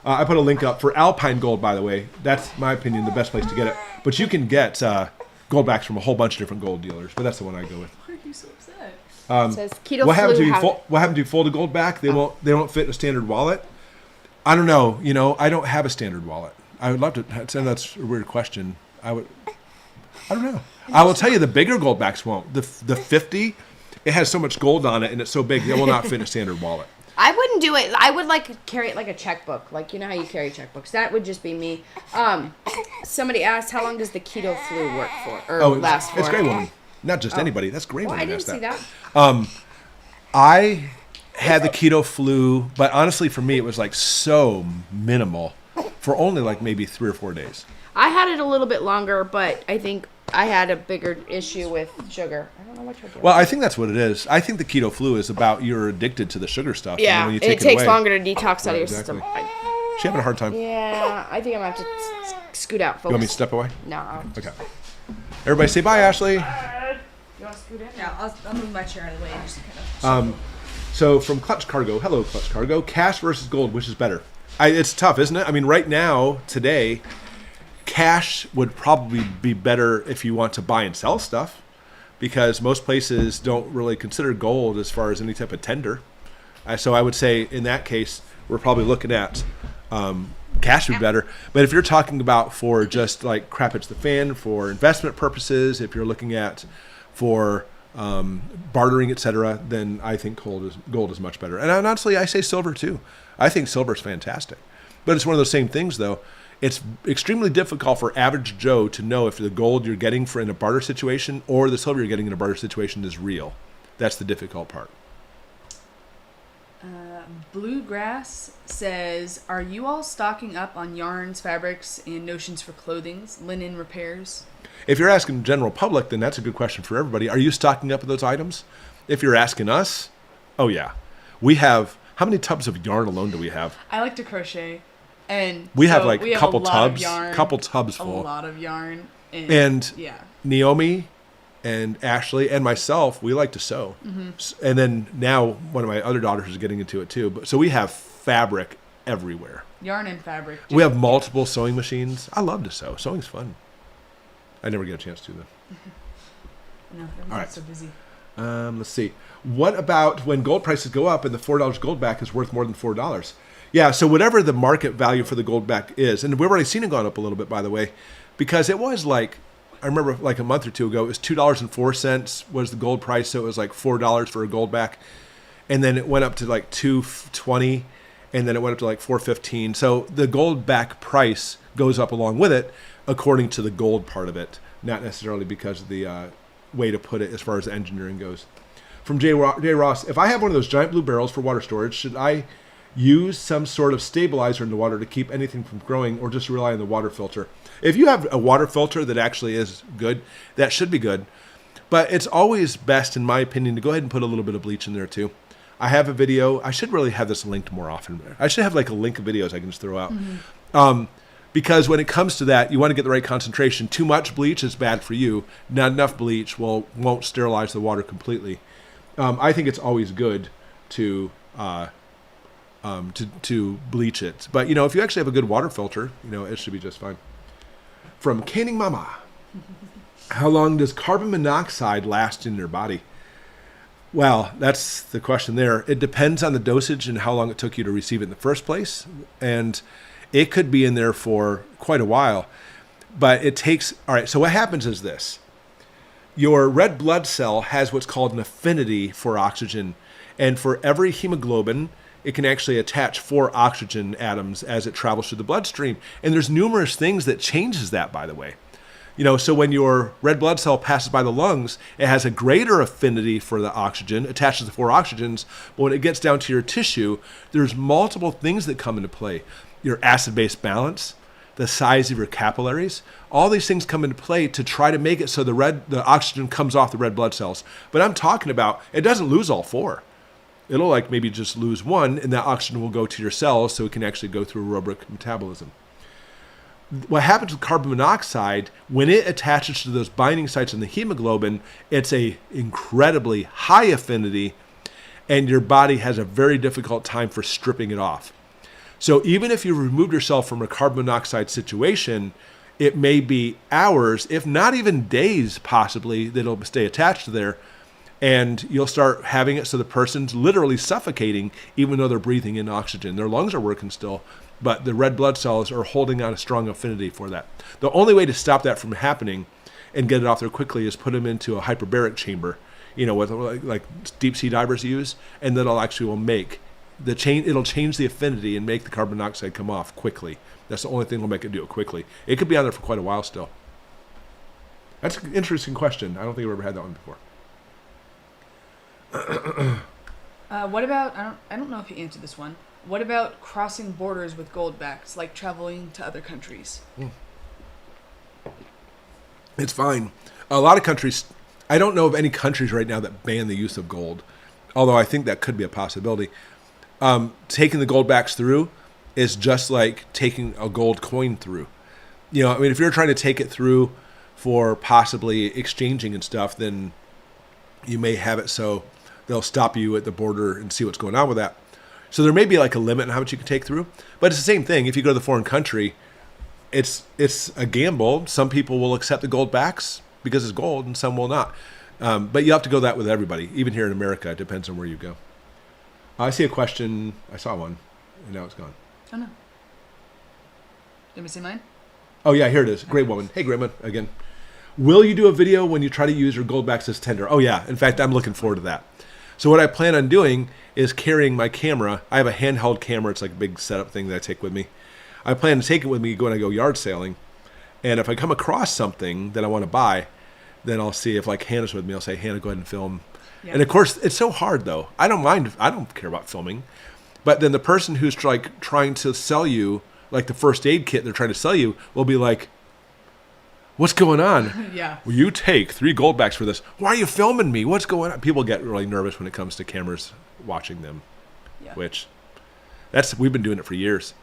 I put a link up for Alpine Gold, by the way. That's, my opinion, the best place to get it. But you can get GoldBacks from a whole bunch of different gold dealers, but that's the one I go with. Why are you so upset? It says keto What happens flu. if you fold a GoldBack? They won't fit in a standard wallet. I don't know. I don't have a standard wallet. I would love to. That's a weird question. I don't know. I will tell you, the bigger GoldBacks won't. The 50, it has so much gold on it, and it's so big, it will not fit in a standard wallet. I wouldn't do it. I would carry it like a checkbook. Like, how you carry checkbooks. That would just be me. Somebody asked, how long does the keto flu work for? Or last for? It's Gray Woman. Not just anybody. That's Gray Woman. I didn't see that. I had the keto flu, but honestly, for me, it was like so minimal for only like maybe 3 or 4 days. I had it a little bit longer, but I think I had a bigger issue with sugar. I don't know what you're doing. Well, I think that's what it is. I think the keto flu is about you're addicted to the sugar stuff. Yeah, and when you and take it takes away, longer to detox out of your exactly. system. She having a hard time. Yeah, I think I'm going to have to scoot out, folks. You want me to step away? No. Okay. Everybody say bye, Ashley. You want to scoot in? Yeah, I'll move my chair out of the way and just kind of. So from Clutch Cargo, hello Clutch Cargo, cash versus gold, which is better? It's tough, isn't it? I mean, right now, today, cash would probably be better if you want to buy and sell stuff, because most places don't really consider gold as far as any type of tender. So I would say in that case, we're probably looking at cash would be better. But if you're talking about for just like crap hits the fan, for investment purposes, if you're looking at for bartering, etc., then I think gold is much better. And honestly, I say silver too. I think silver is fantastic. But it's one of those same things, though. It's extremely difficult for average Joe to know if the gold you're getting in a barter situation or the silver you're getting in a barter situation is real. That's the difficult part. Bluegrass says, are you all stocking up on yarns, fabrics, and notions for clothing, linen repairs? If you're asking general public, then that's a good question for everybody. Are you stocking up with those items? If you're asking us, oh yeah. We have, how many tubs of yarn alone do we have? I like to crochet. And we so have like a couple tubs, A full. lot of yarn. And yeah. Naomi and Ashley and myself, we like to sew. Mm-hmm. And then now one of my other daughters is getting into it too. So we have fabric everywhere. Yarn and fabric. We have multiple sewing machines. I love to sew. Sewing's fun. I never get a chance to though. No, everyone's right. so busy. Let's see. What about when gold prices go up and the $4 GoldBack is worth more than $4? Yeah, so whatever the market value for the GoldBack is, and we've already seen it gone up a little bit, by the way, because it was like, I remember like a month or two ago, it was $2.04 was the gold price, so it was like $4 for a GoldBack, and then it went up to like $2.20, and then it went up to like $4.15. So the GoldBack price goes up along with it, according to the gold part of it, not necessarily because of the way to put it as far as engineering goes. From Jay Ross, if I have one of those giant blue barrels for water storage, should I use some sort of stabilizer in the water to keep anything from growing, or just rely on the water filter? If you have a water filter that actually is good, that should be good. But it's always best, in my opinion, to go ahead and put a little bit of bleach in there too. I have a video. I should really have this linked more often. I should have like a link of videos I can just throw out. Because when it comes to that, you want to get the right concentration. Too much bleach is bad for you. Not enough bleach won't sterilize the water completely. I think it's always good to bleach it. But, you know, if you actually have a good water filter, you know, it should be just fine. From Canning Mama. How long does carbon monoxide last in your body? Well, that's the question there. It depends on the dosage and how long it took you to receive it in the first place. And it could be in there for quite a while. But it takes... All right, so what happens is this. Your red blood cell has what's called an affinity for oxygen. And for every hemoglobin, it can actually attach 4 oxygen atoms as it travels through the bloodstream. And there's numerous things that changes that, by the way. You know, so when your red blood cell passes by the lungs, it has a greater affinity for the oxygen, attaches the 4 oxygens. But when it gets down to your tissue, there's multiple things that come into play. Your acid-base balance, the size of your capillaries, all these things come into play to try to make it so the oxygen comes off the red blood cells. But I'm talking about, it doesn't lose all 4. It'll like maybe just lose 1, and that oxygen will go to your cells so it can actually go through aerobic metabolism. What happens with carbon monoxide, when it attaches to those binding sites in the hemoglobin, it's a incredibly high affinity, and your body has a very difficult time for stripping it off. So even if you removed yourself from a carbon monoxide situation, it may be hours, if not even days possibly, that it'll stay attached to there. And you'll start having it so the person's literally suffocating even though they're breathing in oxygen. Their lungs are working still, but the red blood cells are holding on a strong affinity for that. The only way to stop that from happening and get it off there quickly is put them into a hyperbaric chamber, you know, what like deep sea divers use, and that'll actually will make the change. It'll change the affinity and make the carbon dioxide come off quickly. That's the only thing that'll make it do it quickly. It could be on there for quite a while still. That's an interesting question. I don't think I've ever had that one before. What about, I don't know if you answered this one. What about crossing borders with GoldBacks, like traveling to other countries? It's fine. A lot of countries, I don't know of any countries right now that ban the use of gold, although I think that could be a possibility. Taking the GoldBacks through is just like taking a gold coin through. You know, I mean, if you're trying to take it through for possibly exchanging and stuff, then you may have it so they'll stop you at the border and see what's going on with that. So there may be like a limit on how much you can take through, but it's the same thing. If you go to the foreign country, it's a gamble. Some people will accept the GoldBacks because it's gold, and some will not. But you have to go that with everybody. Even here in America, it depends on where you go. I see a question. I saw one, and now it's gone. Oh no. Let me see mine. Oh yeah, here it is. Great woman. Hey, great woman again. Will you do a video when you try to use your GoldBacks as tender? Oh yeah. In fact, I'm looking forward to that. So what I plan on doing is carrying my camera. I have a handheld camera. It's like a big setup thing that I take with me. I plan to take it with me when I go yard sailing. And if I come across something that I want to buy, then I'll see if like Hannah's with me. I'll say, Hannah, go ahead and film. Yeah. And of course, it's so hard though. I don't mind. I don't care about filming. But then the person who's like trying to sell you, like the first aid kit they're trying to sell you, will be like, what's going on? Yeah. Will you take 3 GoldBacks for this? Why are you filming me? What's going on? People get really nervous when it comes to cameras watching them. Yeah. Which, we've been doing it for years.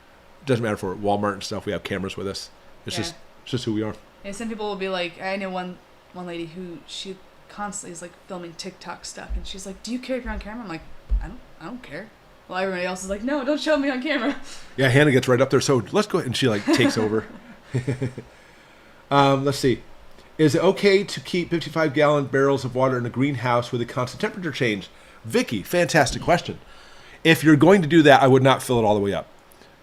It doesn't matter for Walmart and stuff. We have cameras with us. It's just who we are. And some people will be like, I know one lady who she constantly is like filming TikTok stuff, and she's like, "Do you care if you're on camera?" I'm like, I don't care. Well, everybody else is like, "No, don't show me on camera." Yeah, Hannah gets right up there. So let's go ahead, and she like takes over. Let's see. Is it okay to keep 55-gallon barrels of water in a greenhouse with a constant temperature change? Vicky, fantastic question. If you're going to do that, I would not fill it all the way up,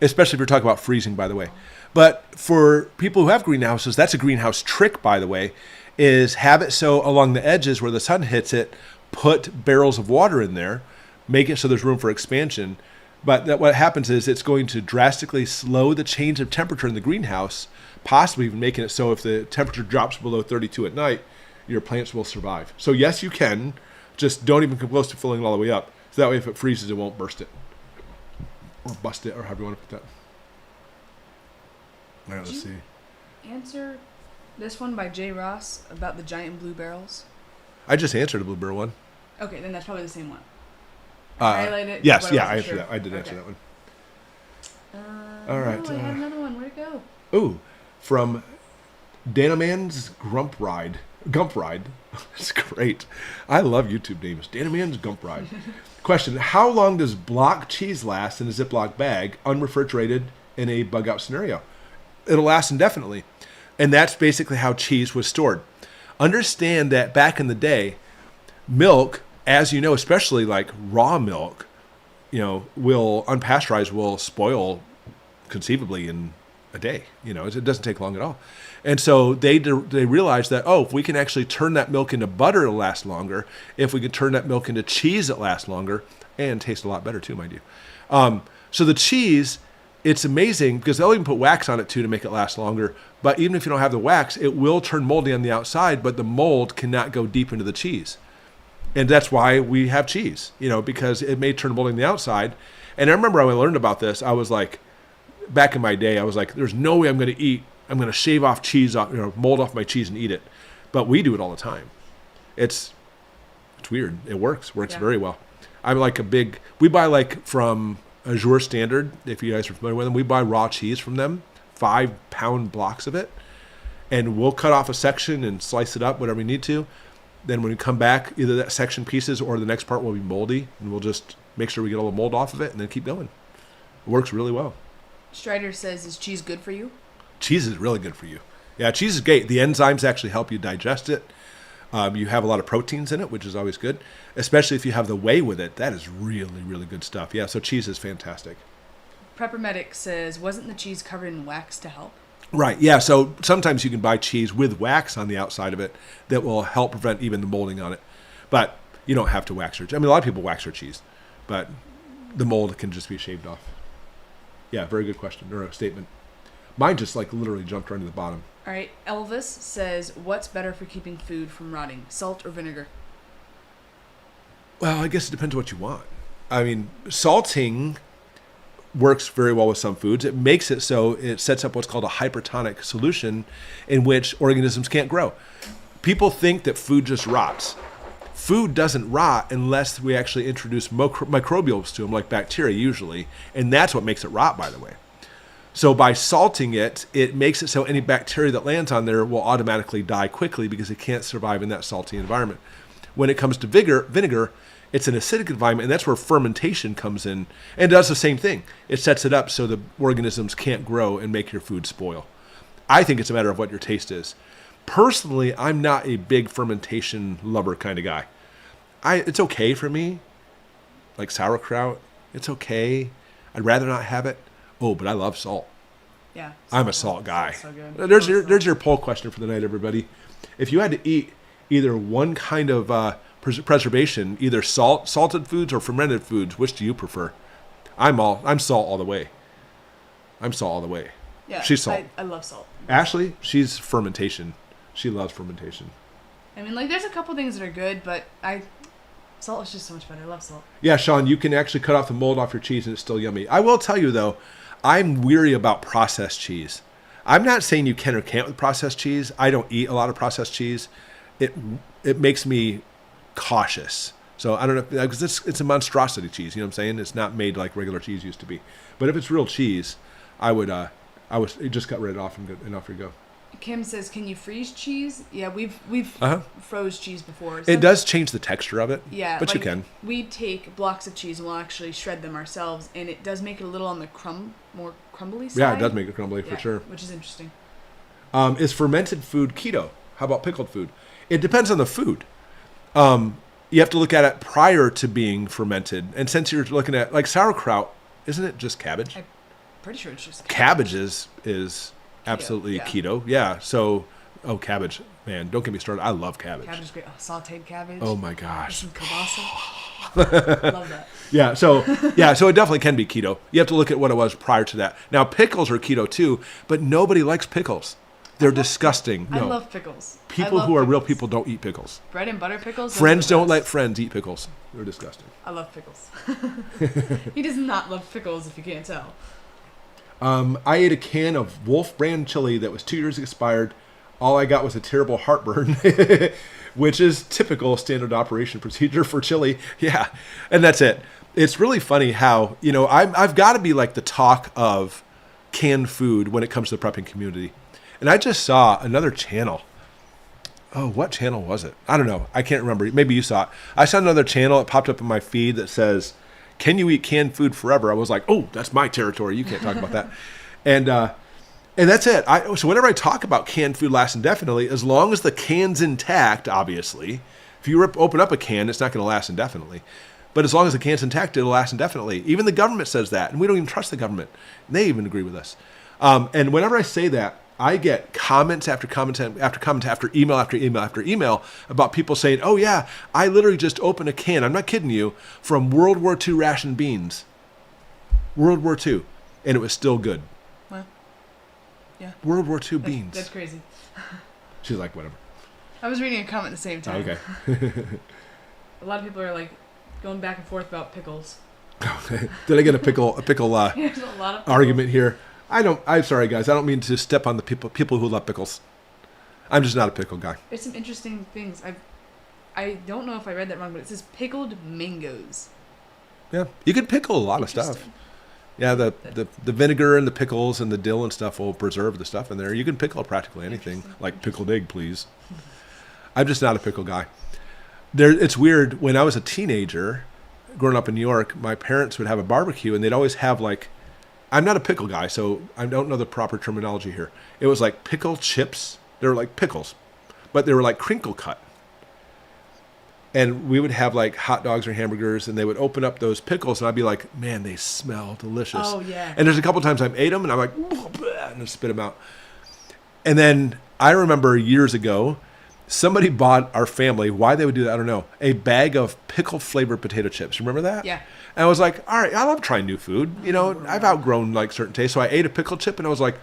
especially if you're talking about freezing, by the way. But for people who have greenhouses, that's a greenhouse trick, by the way, is have it so along the edges where the sun hits it, put barrels of water in there, make it so there's room for expansion. But what happens is it's going to drastically slow the change of temperature in the greenhouse, possibly even making it so if the temperature drops below 32 at night, your plants will survive. So yes, you can. Just don't even come close to filling it all the way up. So that way if it freezes, it won't burst it. Or bust it, or however you want to put that. All right, let's see. Answer this one by J. Ross about the giant blue barrels. I just answered a blue barrel one. Okay, then that's probably the same one. Highlight it. Yes, but yeah, wasn't sure. I did answer that one. All right, right. I had another one. Where'd it go? Ooh, from Danaman's Gump Ride. It's great. I love YouTube names. Danaman's Gump Ride. Question: how long does block cheese last in a Ziploc bag, unrefrigerated, in a bug-out scenario? It'll last indefinitely. And that's basically how cheese was stored. Understand that back in the day, milk, as you know, especially like raw milk, will unpasteurized will spoil conceivably in a day. It doesn't take long at all. And so they realized that, if we can actually turn that milk into butter, it'll last longer. If we can turn that milk into cheese, it lasts longer and tastes a lot better too, mind you. So the cheese, it's amazing because they'll even put wax on it too to make it last longer. But even if you don't have the wax, it will turn moldy on the outside, but the mold cannot go deep into the cheese. And that's why we have cheese, because it may turn moldy on the outside. And I remember when I learned about this, I was like, back in my day, I was like, there's no way I'm going to shave off cheese, mold off my cheese and eat it. But we do it all the time. It's weird. It works very well. I'm like we buy like from Azure Standard, if you guys are familiar with them, we buy raw cheese from them, 5-pound blocks of it. And we'll cut off a section and slice it up, whatever we need to. Then when we come back, either that section pieces or the next part will be moldy, and we'll just make sure we get all the mold off of it and then keep going. It works really well. Strider says, is cheese good for you? Cheese is really good for you. Yeah, cheese is great. The enzymes actually help you digest it. You have a lot of proteins in it, which is always good, especially if you have the whey with it. That is really, really good stuff. Yeah, so cheese is fantastic. Prepper Medic says, wasn't the cheese covered in wax to help? Right, yeah, so sometimes you can buy cheese with wax on the outside of it that will help prevent even the molding on it. But you don't have to wax your cheese. I mean, a lot of people wax their cheese, but the mold can just be shaved off. Yeah, very good question, or a statement. Mine just like literally jumped right to the bottom. All right, Elvis says, what's better for keeping food from rotting, salt or vinegar? Well, I guess it depends what you want. I mean, salting works very well with some foods. It makes it so it sets up what's called a hypertonic solution in which organisms can't grow. People think that food just rots. Food doesn't rot unless we actually introduce microbials to them, like bacteria usually, and that's what makes it rot, by the way. So by salting it, it makes it so any bacteria that lands on there will automatically die quickly because it can't survive in that salty environment. When it comes to vinegar, it's an acidic environment, and that's where fermentation comes in and does the same thing. It sets it up so the organisms can't grow and make your food spoil. I think it's a matter of what your taste is. Personally, I'm not a big fermentation lover kind of guy. It's okay for me, like sauerkraut. It's okay. I'd rather not have it. Oh, but I love salt. Yeah. I'm a salt guy. So good. There's your poll question for the night, everybody. If you had to eat either one kind of preservation, either salted foods or fermented foods, which do you prefer? I'm salt all the way. I'm salt all the way. Yeah. She's salt. I love salt. Ashley, she's fermentation. She loves fermentation. I mean, like, there's a couple things that are good, but salt is just so much better. I love salt. Yeah, Sean, you can actually cut off the mold off your cheese and it's still yummy. I will tell you, though, I'm weary about processed cheese. I'm not saying you can or can't with processed cheese. I don't eat a lot of processed cheese. It makes me cautious. So I don't know, because it's a monstrosity cheese. You know what I'm saying? It's not made like regular cheese used to be. But if it's real cheese, I would just cut right off and off you go. Kim says, can you freeze cheese? Yeah, we've froze cheese before. It does change the texture of it. Yeah, but you can. We take blocks of cheese and we'll actually shred them ourselves, and it does make it a little on the more crumbly side. Yeah, it does make it crumbly for sure. Which is interesting. Is fermented food keto? How about pickled food? It depends on the food. You have to look at it prior to being fermented. And since you're looking at, like, sauerkraut, isn't it just cabbage? I'm pretty sure it's just cabbage is absolutely keto. Yeah. So, cabbage. Man, don't get me started. I love cabbage. Cabbage is great. Oh, sauteed cabbage. Oh, my gosh. Some kielbasa. Love that. Yeah. So it definitely can be keto. You have to look at what it was prior to that. Now, pickles are keto too, but nobody likes pickles. They're disgusting. I love pickles. People who are real people don't eat pickles. Bread and butter pickles? Friends don't let friends eat pickles. They're disgusting. I love pickles. He does not love pickles, if you can't tell. I ate a can of Wolf brand chili that was 2 years expired. All I got was a terrible heartburn. which is typical standard operation procedure for chili. Yeah, and that's it. It's really funny how, I've got to be like the talk of canned food when it comes to the prepping community. And I just saw another channel. Oh, what channel was it? I don't know. I can't remember. Maybe you saw it. I saw another channel. It popped up in my feed that says, "Can you eat canned food forever?" I was like, "Oh, that's my territory. You can't talk about that." And that's it. So whenever I talk about canned food lasts indefinitely, as long as the can's intact, obviously. If you open up a can, it's not going to last indefinitely. But as long as the can's intact, it'll last indefinitely. Even the government says that, and we don't even trust the government. They even agree with us. And whenever I say that, I get comments after comment after comment after email after email after email about people saying, "Oh yeah, I literally just opened a can, I'm not kidding you, from World War II ration beans. World War II. And it was still good." Well, yeah. World War II beans. That's crazy. She's like, whatever. I was reading a comment at the same time. Okay. A lot of people are like going back and forth about pickles. Did I get a pickle There's a lot of pickles. argument here? I'm sorry, guys. I don't mean to step on the people who love pickles. I'm just not a pickle guy. There's some interesting things. I don't know if I read that wrong, but it says pickled mangoes. Yeah, you can pickle a lot of stuff. Yeah, the vinegar and the pickles and the dill and stuff will preserve the stuff in there. You can pickle practically anything, like pickled egg, please. I'm just not a pickle guy. It's weird. When I was a teenager, growing up in New York, my parents would have a barbecue, and they'd always have like, I'm not a pickle guy, so I don't know the proper terminology here. It was like pickle chips. They were like pickles, but they were like crinkle cut. And we would have like hot dogs or hamburgers, and they would open up those pickles, and I'd be like, "Man, they smell delicious." Oh yeah. And there's a couple times I've ate them, and I'm like, and I spit them out. And then I remember years ago, somebody bought our family, why they would do that, I don't know, a bag of pickle flavored potato chips. Remember that? Yeah. And I was like, all right, I love trying new food. I've outgrown like certain tastes. So I ate a pickle chip, and I was like,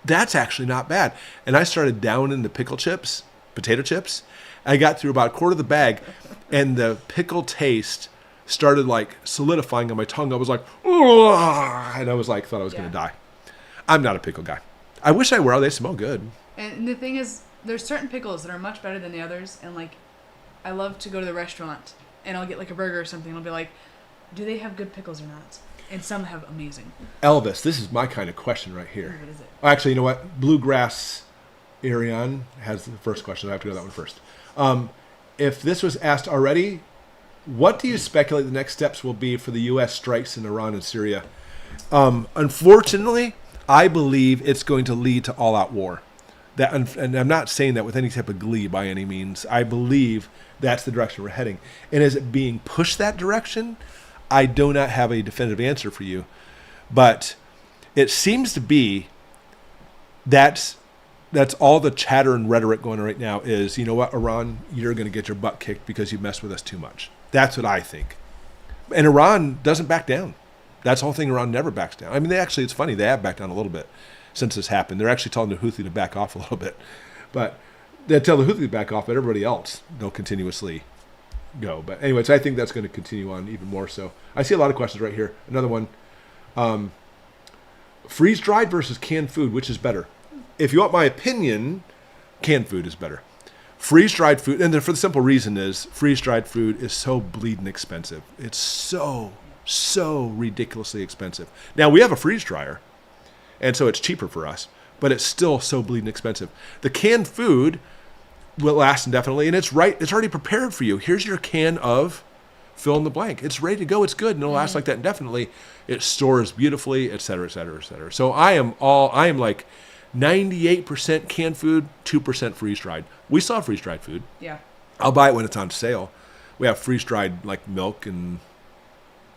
that's actually not bad. And I started downing the potato chips. I got through about a quarter of the bag, and the pickle taste started like solidifying on my tongue. I was like, ugh, and I was like, thought I was going to die. I'm not a pickle guy. I wish I were. They smell good. And the thing is, there's certain pickles that are much better than the others. And like, I love to go to the restaurant, and I'll get like a burger or something. And I'll be like, do they have good pickles or not? And some have amazing. Elvis, this is my kind of question right here. What is it? Oh, actually, you know what? Bluegrass Arion has the first question. I have to go that one first. If this was asked already, what do you speculate the next steps will be for the U.S. strikes in Iran and Syria? Unfortunately, I believe it's going to lead to all-out war. And I'm not saying that with any type of glee by any means. I believe that's the direction we're heading. And is it being pushed that direction? I do not have a definitive answer for you. But it seems to be that's all the chatter and rhetoric going on right now is, you know what, Iran, you're going to get your butt kicked because you messed with us too much. That's what I think. And Iran doesn't back down. That's the whole thing. Iran never backs down. I mean, it's funny. They have backed down a little bit since this happened. They're actually telling the Houthi to back off a little bit. But they tell the Houthi to back off, but everybody else, they'll continuously go. But anyways, I think that's going to continue on even more so. I see a lot of questions right here. Another one. Freeze-dried versus canned food, which is better? If you want my opinion, canned food is better. Freeze-dried food, and for the simple reason is freeze-dried food is so bleeding expensive. It's so ridiculously expensive. Now, we have a freeze dryer, and so it's cheaper for us, but it's still so bleeding expensive. The canned food will last indefinitely, and it's already prepared for you. Here's your can of fill in the blank. It's ready to go. It's good, and it'll last like that indefinitely. It stores beautifully, et cetera, et cetera, et cetera. So I am like 98% canned food, 2% freeze-dried. We still have freeze-dried food. Yeah. I'll buy it when it's on sale. We have freeze-dried like milk and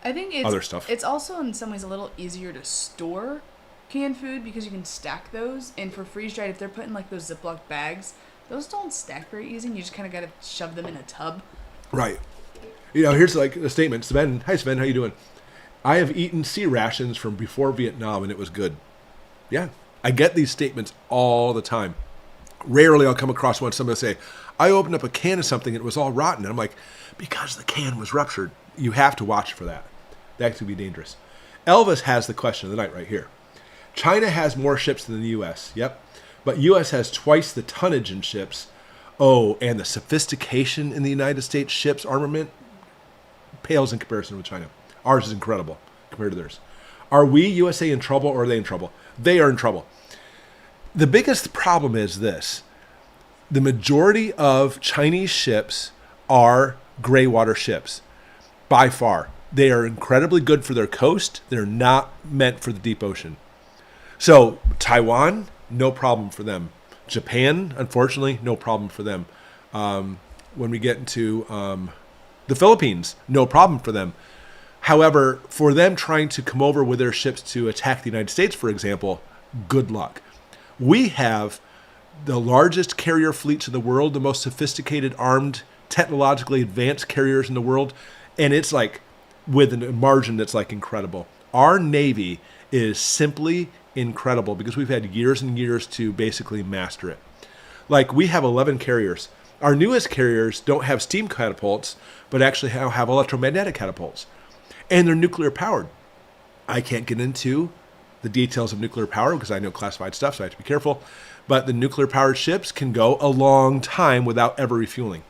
I think it's other stuff. It's also in some ways a little easier to store canned food because you can stack those. And for freeze-dried, if they're put in like those Ziploc bags, those don't stack very easy. And you just kind of got to shove them in a tub. Right. Here's like a statement. Sven, hi Sven, how you doing? I have eaten sea rations from before Vietnam and it was good. Yeah. I get these statements all the time. Rarely I'll come across one somebody say, I opened up a can of something and it was all rotten. And I'm like, because the can was ruptured. You have to watch for that. That could be dangerous. Elvis has the question of the night right here. China has more ships than the U.S. Yep. But U.S. has twice the tonnage in ships. Oh, and the sophistication in the United States ships armament pales in comparison with China. Ours is incredible compared to theirs. Are we, USA, in trouble, or are they in trouble? They are in trouble. The biggest problem is this. The majority of Chinese ships are gray water ships, by far. They are incredibly good for their coast. They're not meant for the deep ocean. So Taiwan, no problem for them. Japan, unfortunately, no problem for them. When we get into the Philippines, no problem for them. However, for them trying to come over with their ships to attack the United States, for example, good luck. We have the largest carrier fleets in the world, the most sophisticated, armed, technologically advanced carriers in the world, and it's like with a margin that's like incredible. Our Navy is simply incredible because we've had years and years to basically master it. Like, we have 11 carriers. Our newest carriers don't have steam catapults, but actually have electromagnetic catapults. And they're nuclear powered. I can't get into the details of nuclear power because I know classified stuff, so I have to be careful. But the nuclear powered ships can go a long time without ever refueling.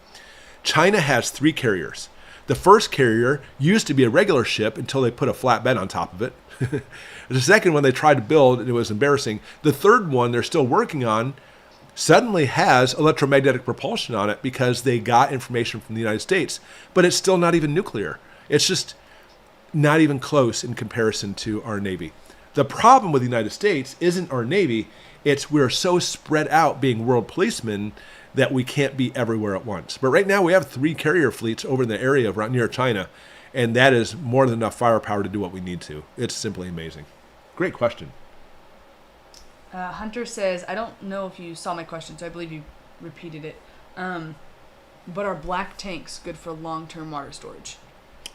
China has 3 carriers. The first carrier used to be a regular ship until they put a flat bed on top of it. The second one they tried to build, and it was embarrassing. The third one they're still working on suddenly has electromagnetic propulsion on it because they got information from the United States. But it's still not even nuclear. It's just not even close in comparison to our Navy. The problem with the United States isn't our Navy. It's we're so spread out being world policemen that we can't be everywhere at once. But right now we have 3 carrier fleets over in the area around near China, and that is more than enough firepower to do what we need to. It's simply amazing. Great question. Hunter says, I don't know if you saw my question, so I believe you repeated it. But are black tanks good for long-term water storage?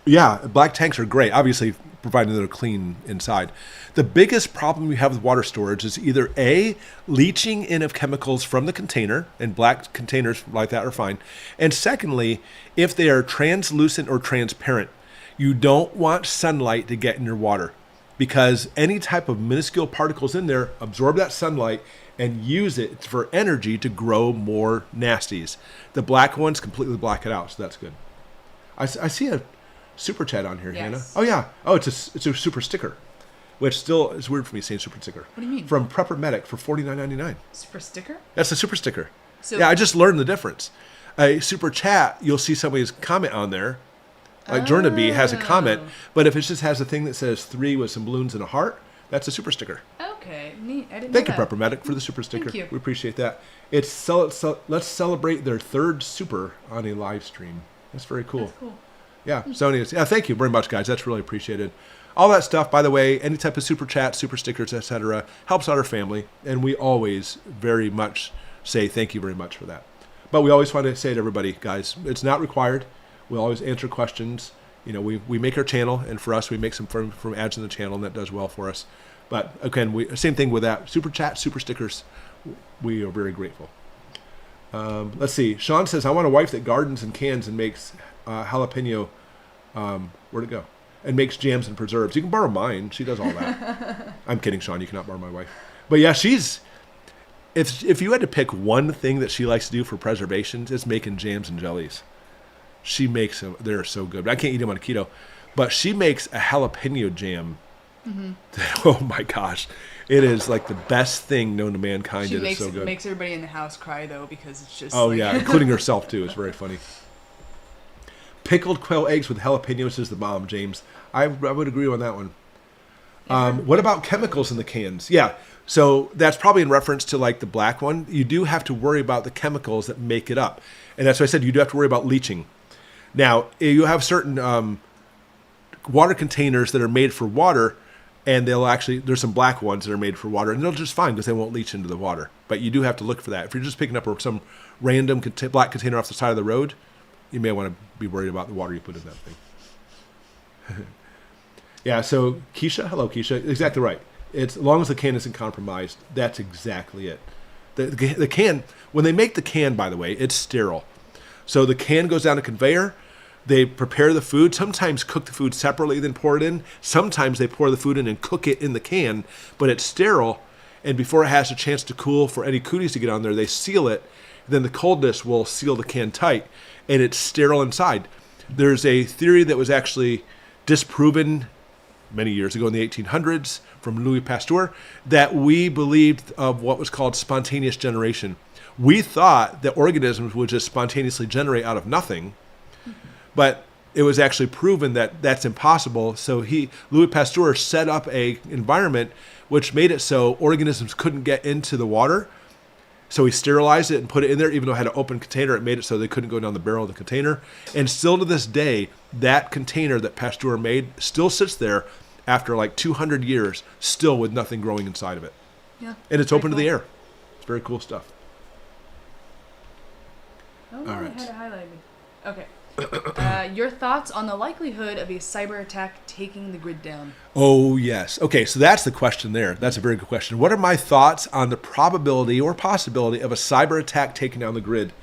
Yeah, black tanks are great, obviously, providing they're clean inside. The biggest problem we have with water storage is either A, leaching in of chemicals from the container, and black containers like that are fine. And secondly, if they are translucent or transparent, you don't want sunlight to get in your water because any type of minuscule particles in there absorb that sunlight and use it for energy to grow more nasties. The black ones completely black it out, so that's good. I see a super chat on here, Yes. Hannah. Oh yeah. Oh, it's a super sticker, which still is weird for me saying super sticker. What do you mean? From Preparedness for $49.99. Super sticker? That's a super sticker. So, Yeah, I just learned the difference. A super chat, you'll see somebody's comment on there. Like Jordan B has a comment, but if it just has a thing that says 3 with some balloons and a heart, that's a super sticker. Okay, neat. I didn't Thank know you, that. Preparedness, for the super sticker. Thank you. We appreciate that. Let's celebrate their 3rd super on a live stream. That's very cool. That's cool. Yeah, so anyways, yeah, thank you very much, guys. That's really appreciated. All that stuff, by the way, any type of super chat, super stickers, etc., helps out our family, and we always very much say thank you very much for that. But we always want to say to everybody, guys, it's not required. We'll always answer questions. You know, we make our channel, and for us, we make some from ads in the channel, and that does well for us. But again, same thing with that. Super chat, super stickers, we are very grateful. Let's see. Sean says, I want a wife that gardens and cans and makes jalapeno, where'd it go? And makes jams and preserves. You can borrow mine. She does all that. I'm kidding, Sean. You cannot borrow my wife. But yeah, if you had to pick one thing that she likes to do for preservations, it's making jams and jellies. She makes them. They're so good. I can't eat them on keto. But she makes a jalapeno jam. Mm-hmm. Oh my gosh. It is like the best thing known to mankind. It is so good. Makes everybody in the house cry, though, because it's just yeah, including herself, too. It's very funny. Pickled quail eggs with jalapenos is the bomb, James. I would agree on that one. What about chemicals in the cans? Yeah, so that's probably in reference to like the black one. You do have to worry about the chemicals that make it up. And that's why I said you do have to worry about leaching. Now, you have certain water containers that are made for water, and there's some black ones that are made for water, and they'll just fine because they won't leach into the water. But you do have to look for that. If you're just picking up some random black container off the side of the road, you may want to be worried about the water you put in that thing. Yeah, so Keisha, hello Keisha, exactly right. It's as long as the can isn't compromised, that's exactly it. The can, when they make the can, by the way, it's sterile. So the can goes down a conveyor. They prepare the food, sometimes cook the food separately, then pour it in. Sometimes they pour the food in and cook it in the can, but it's sterile. And before it has a chance to cool for any cooties to get on there, they seal it. then the coldness will seal the can tight, and it's sterile inside. There's a theory that was actually disproven many years ago in the 1800s from Louis Pasteur that we believed of what was called spontaneous generation. We thought that organisms would just spontaneously generate out of nothing, but it was actually proven that that's impossible. So Louis Pasteur set up a environment which made it so organisms couldn't get into the water. So he sterilized it and put it in there, even though it had an open container. It made it so they couldn't go down the barrel of the container. And still to this day, that container that Pasteur made still sits there after like 200 years, still with nothing growing inside of it. Yeah. And it's open to the air. It's very cool stuff. Oh, All I right. had it highlighted. Okay. Your thoughts on the likelihood of a cyber attack taking the grid down? Oh, yes. Okay, so that's the question there. That's a very good question. What are my thoughts on the probability or possibility of a cyber attack taking down the grid?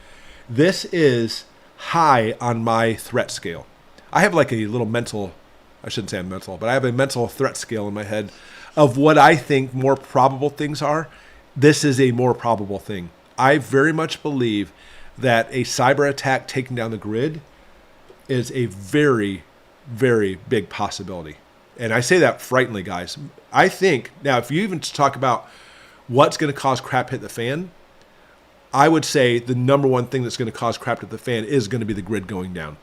This is high on my threat scale. I have like a little mental, I shouldn't say I'm mental, but I have a mental threat scale in my head of what I think more probable things are. This is a more probable thing. I very much believe that a cyber attack taking down the grid is a very, very big possibility. And I say that frighteningly, guys. I think, now, if you even talk about what's going to cause crap hit the fan, I would say the number one thing that's going to cause crap hit the fan is going to be the grid going down.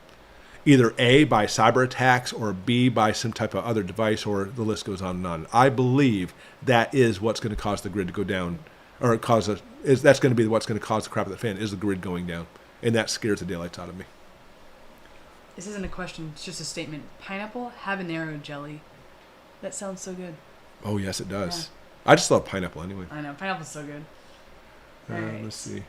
Either A, by cyber attacks, or B, by some type of other device, or the list goes on and on. I believe that is what's going to cause the grid to go down, or that's going to be what's going to cause the crap at the fan, is the grid going down. And that scares the daylights out of me. This isn't a question, it's just a statement. Pineapple habanero jelly. That sounds so good. Oh, yes, it does. Yeah. I just love pineapple anyway. I know, pineapple's so good. All right. Let's see.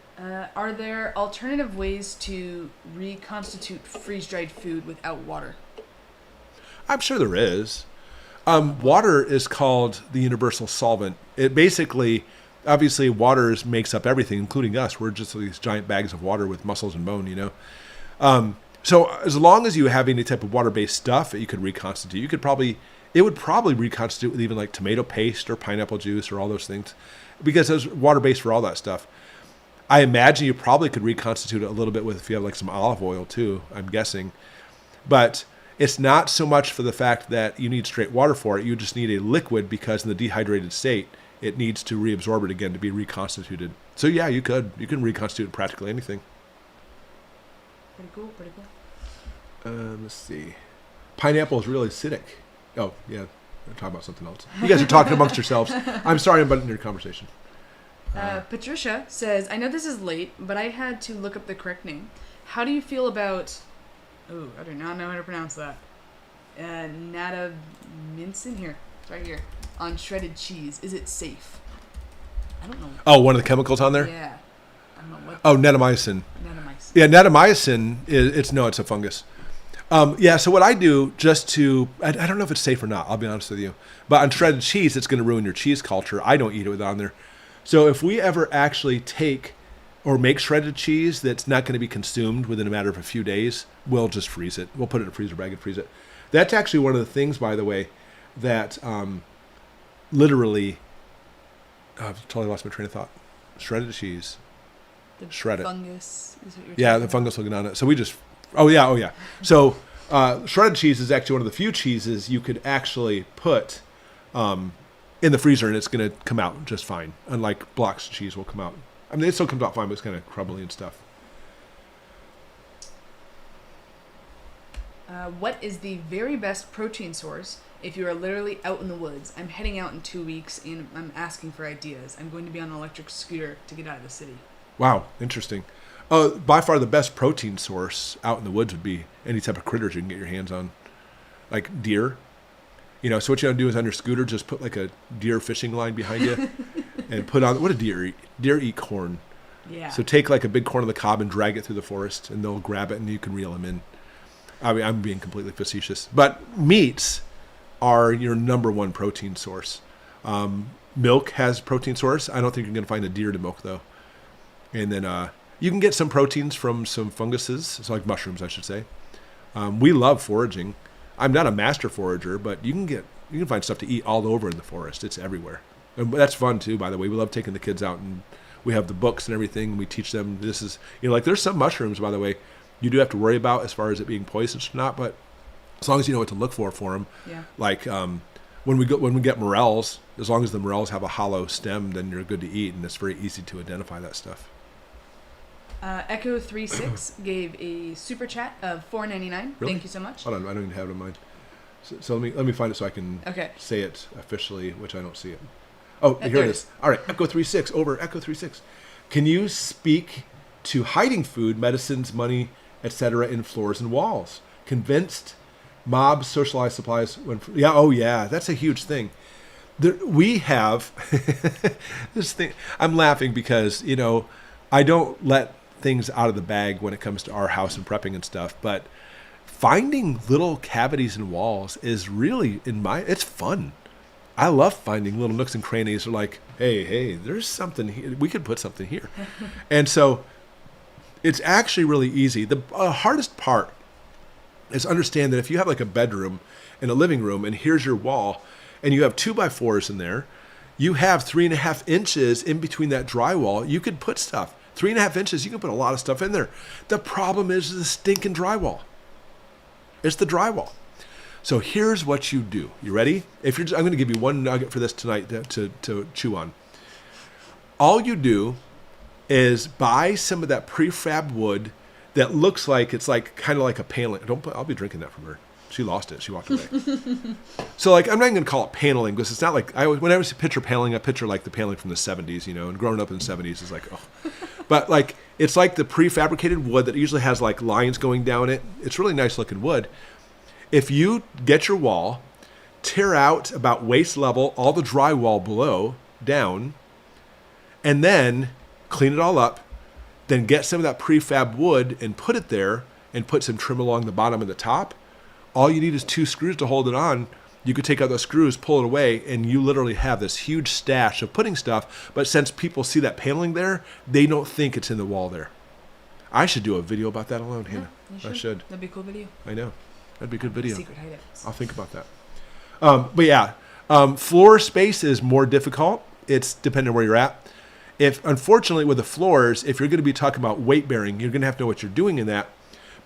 Are there alternative ways to reconstitute freeze-dried food without water? I'm sure there is. Water is called the universal solvent. It basically, obviously, water makes up everything, including us. We're just these giant bags of water with muscles and bone, you know. So as long as you have any type of water-based stuff that you could reconstitute, it would probably reconstitute with even like tomato paste or pineapple juice or all those things, because it's water-based for all that stuff. I imagine you probably could reconstitute it a little bit with, if you have like some olive oil too, I'm guessing. But it's not so much for the fact that you need straight water for it. You just need a liquid, because in the dehydrated state, it needs to reabsorb it again to be reconstituted. So yeah, you can reconstitute practically anything. Pretty cool, pretty cool. Let's see. Pineapple is really acidic. Oh, yeah. We're talking about something else. You guys are talking amongst yourselves. I'm sorry I'm butting your conversation. Patricia says, I know this is late, but I had to look up the correct name. How do you feel about... Oh, I do not know how to pronounce that. Nataminsin here. It's right here. On shredded cheese. Is it safe? I don't know. Oh, one of the chemicals on there? Yeah. I don't know what... Oh, netamycin. Natamycin. Yeah, natamycin, it's a fungus. So what I do I don't know if it's safe or not, I'll be honest with you. But on shredded cheese, it's going to ruin your cheese culture. I don't eat it with it on there. So if we ever actually take or make shredded cheese that's not going to be consumed within a matter of a few days, we'll just freeze it. We'll put it in a freezer bag and freeze it. That's actually one of the things, by the way, that literally... Oh, I've totally lost my train of thought. Shredded cheese. Shred it. Fungus is what you're Yeah, talking the fungus looking on it. So we just... Oh, yeah. So shredded cheese is actually one of the few cheeses you could actually put in the freezer, and it's going to come out just fine. Unlike blocks of cheese will come out. I mean, it still comes out fine, but it's kind of crumbly and stuff. What is the very best protein source if you are literally out in the woods? I'm heading out in 2 weeks, and I'm asking for ideas. I'm going to be on an electric scooter to get out of the city. Wow, interesting. By far the best protein source out in the woods would be any type of critters you can get your hands on, like deer. You know, so what you gotta do is on your scooter, just put like a deer fishing line behind you and put on, what do deer eat? Deer eat corn. Yeah. So take like a big corn on the cob and drag it through the forest, and they'll grab it and you can reel them in. I mean, I'm being completely facetious. But meats are your number one protein source. Milk has protein source. I don't think you're going to find a deer to milk, though. And then you can get some proteins from some funguses, so like mushrooms, I should say. We love foraging. I'm not a master forager, but you can find stuff to eat all over in the forest. It's everywhere. And that's fun, too, by the way. We love taking the kids out, and we have the books and everything. And we teach them this is, like there's some mushrooms, by the way, you do have to worry about as far as it being poisonous or not, but as long as you know what to look for them, like when we get morels, as long as the morels have a hollow stem, then you're good to eat, and it's very easy to identify that stuff. Echo36 gave a super chat of $4.99. Really? Thank you so much. Hold on, I don't even have it in mind. So let me find it so I can say it officially, which I don't see it. Oh, here it is. All right, Echo36 over Echo36. Can you speak to hiding food, medicines, money, etc. in floors and walls? Convinced mobs socialize supplies when that's a huge thing. We have this thing. I'm laughing because I don't let things out of the bag when it comes to our house and prepping and stuff, but finding little cavities in walls is really it's fun. I love finding little nooks and crannies. Or like, hey, there's something here. We could put something here. And so it's actually really easy. The hardest part is understand that if you have like a bedroom and a living room, and here's your wall, and you have 2x4s in there, you have 3.5 inches in between that drywall. You could put stuff. 3.5 inches, you can put a lot of stuff in there. The problem is the stinking drywall. It's the drywall. So here's what you do. You ready? I'm going to give you one nugget for this tonight to chew on. All you do is buy some of that prefab wood that looks like it's like kind of like a paneling. I'll be drinking that from her. She lost it. She walked away. So like, I'm not even going to call it paneling because it's not like whenever I picture paneling, I picture like the paneling from the 70s, and growing up in the 70s is like, oh. But like, it's like the prefabricated wood that usually has like lines going down it. It's really nice looking wood. If you get your wall, tear out about waist level all the drywall below down, and then clean it all up, then get some of that prefab wood and put it there and put some trim along the bottom and the top. All you need is 2 screws to hold it on. You could take out those screws, pull it away, and you literally have this huge stash of putting stuff. But since people see that paneling there, they don't think it's in the wall there. I should do a video about that alone, Hannah. I should. That'd be a cool video. I know. That'd be a good video. Secret hideouts. I'll think about that. Floor space is more difficult. It's depending on where you're at. Unfortunately, with the floors, if you're going to be talking about weight bearing, you're going to have to know what you're doing in that.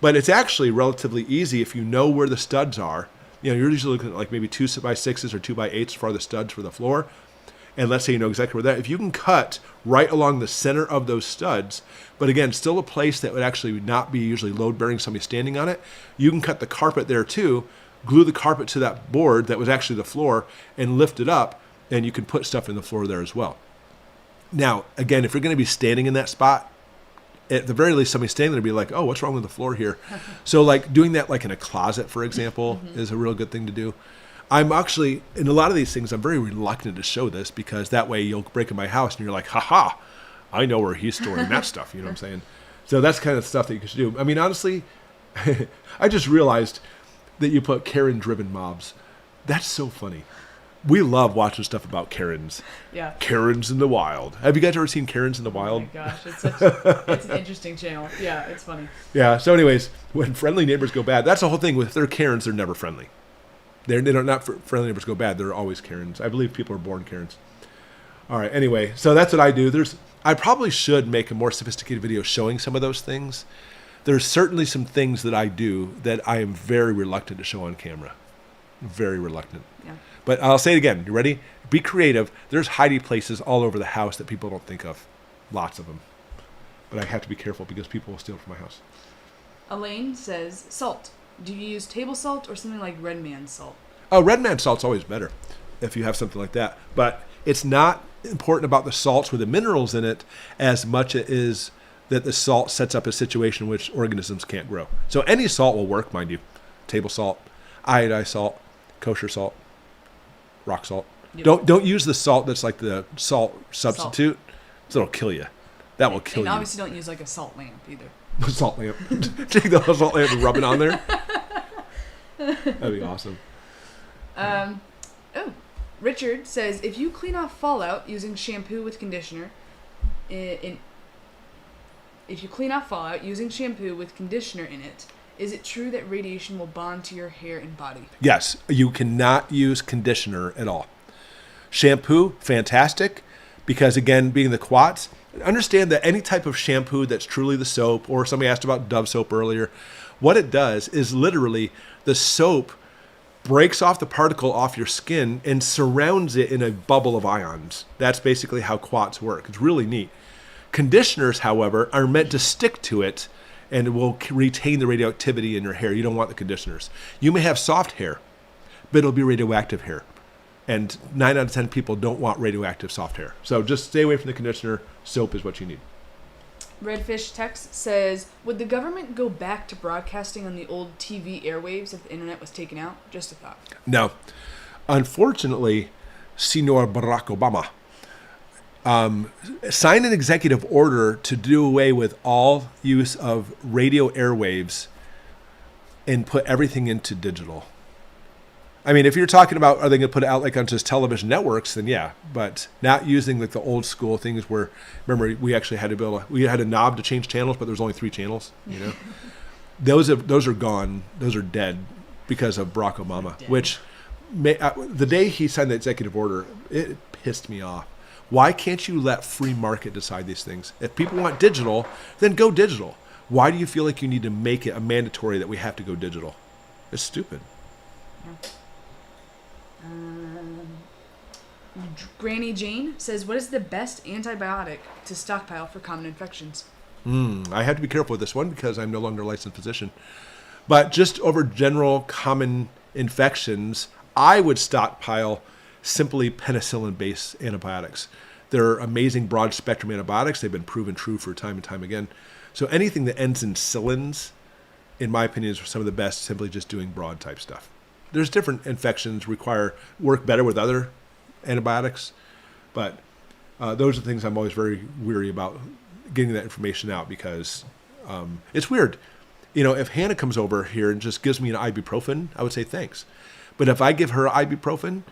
But it's actually relatively easy if you know where the studs are. You're usually looking at like maybe 2x6s or 2x8s for the studs for the floor. And let's say you know exactly where that. If you can cut right along the center of those studs, but again, still a place that would actually not be usually load bearing, somebody standing on it, you can cut the carpet there too, glue the carpet to that board that was actually the floor, and lift it up, and you can put stuff in the floor there as well. Now, again, if you're going to be standing in that spot, at the very least, somebody standing there will be like, oh, what's wrong with the floor here? So like doing that like in a closet, for example, is a real good thing to do. I'm actually, in a lot of these things, I'm very reluctant to show this because that way you'll break in my house and you're like, haha, I know where he's storing that stuff. You know what I'm saying? So that's kind of stuff that you could do. I mean, honestly, I just realized that you put Karen-driven mobs. That's so funny. We love watching stuff about Karens. Yeah. Karens in the wild. Have you guys ever seen Karens in the wild? Oh my gosh, it's an interesting channel. Yeah, it's funny. Yeah, so anyways, when friendly neighbors go bad, that's the whole thing. If they're Karens, they're never friendly. They're not friendly neighbors go bad. They're always Karens. I believe people are born Karens. All right, anyway, so that's what I do. I probably should make a more sophisticated video showing some of those things. There's certainly some things that I do that I am very reluctant to show on camera. Very reluctant. Yeah. But I'll say it again. You ready? Be creative. There's hidey places all over the house that people don't think of. Lots of them. But I have to be careful because people will steal from my house. Elaine says, salt. Do you use table salt or something like Red Man salt? Oh, Red Man salt's always better if you have something like that. But it's not important about the salts with the minerals in it as much as it is that the salt sets up a situation in which organisms can't grow. So any salt will work, mind you. Table salt, iodized salt, kosher salt, rock salt. Yep. Don't use the salt that's like the salt substitute. So it'll kill you. That will kill you. And obviously don't use like a salt lamp either. Salt lamp. Take the salt lamp and rub it on there. That'd be awesome. Richard says, if you clean off fallout using shampoo with conditioner, if you clean off fallout using shampoo with conditioner in it, is it true that radiation will bond to your hair and body? Yes, you cannot use conditioner at all. Shampoo, fantastic, Because again, being the quats, understand that any type of shampoo that's truly the soap, or somebody asked about Dove soap earlier, what it does is literally the soap breaks off the particle off your skin and surrounds it in a bubble of ions. That's basically how quats work. It's really neat. Conditioners, however, are meant to stick to it and will retain the radioactivity in your hair. You don't want the conditioners. You may have soft hair, but it'll be radioactive hair. And 9 out of 10 people don't want radioactive soft hair. So just stay away from the conditioner. Soap is what you need. Redfish Text says, would the government go back to broadcasting on the old TV airwaves if the internet was taken out? Just a thought. No. Unfortunately, Senor Barack Obama signed an executive order to do away with all use of radio airwaves and put everything into digital. I mean, if you're talking about, are they going to put it out like on just television networks, then yeah, but not using like the old school things where, remember, we actually had to we had a knob to change channels, but there was only 3 channels, you know? Those are gone. Those are dead because of Barack Obama, which the day he signed the executive order, it pissed me off. Why can't you let free market decide these things? If people want digital, then go digital. Why do you feel like you need to make it a mandatory that we have to go digital? It's stupid. Yeah. Granny Jane says, what is the best antibiotic to stockpile for common infections? I have to be careful with this one because I'm no longer a licensed physician. But just over general common infections, I would stockpile simply penicillin-based antibiotics. They're amazing broad-spectrum antibiotics. They've been proven true for time and time again. So anything that ends in cillins, in my opinion, is some of the best, simply just doing broad-type stuff. There's different infections work better with other antibiotics, but those are things I'm always very weary about getting that information out because it's weird. You know, if Hannah comes over here and just gives me an ibuprofen, I would say thanks. But if I give her ibuprofen,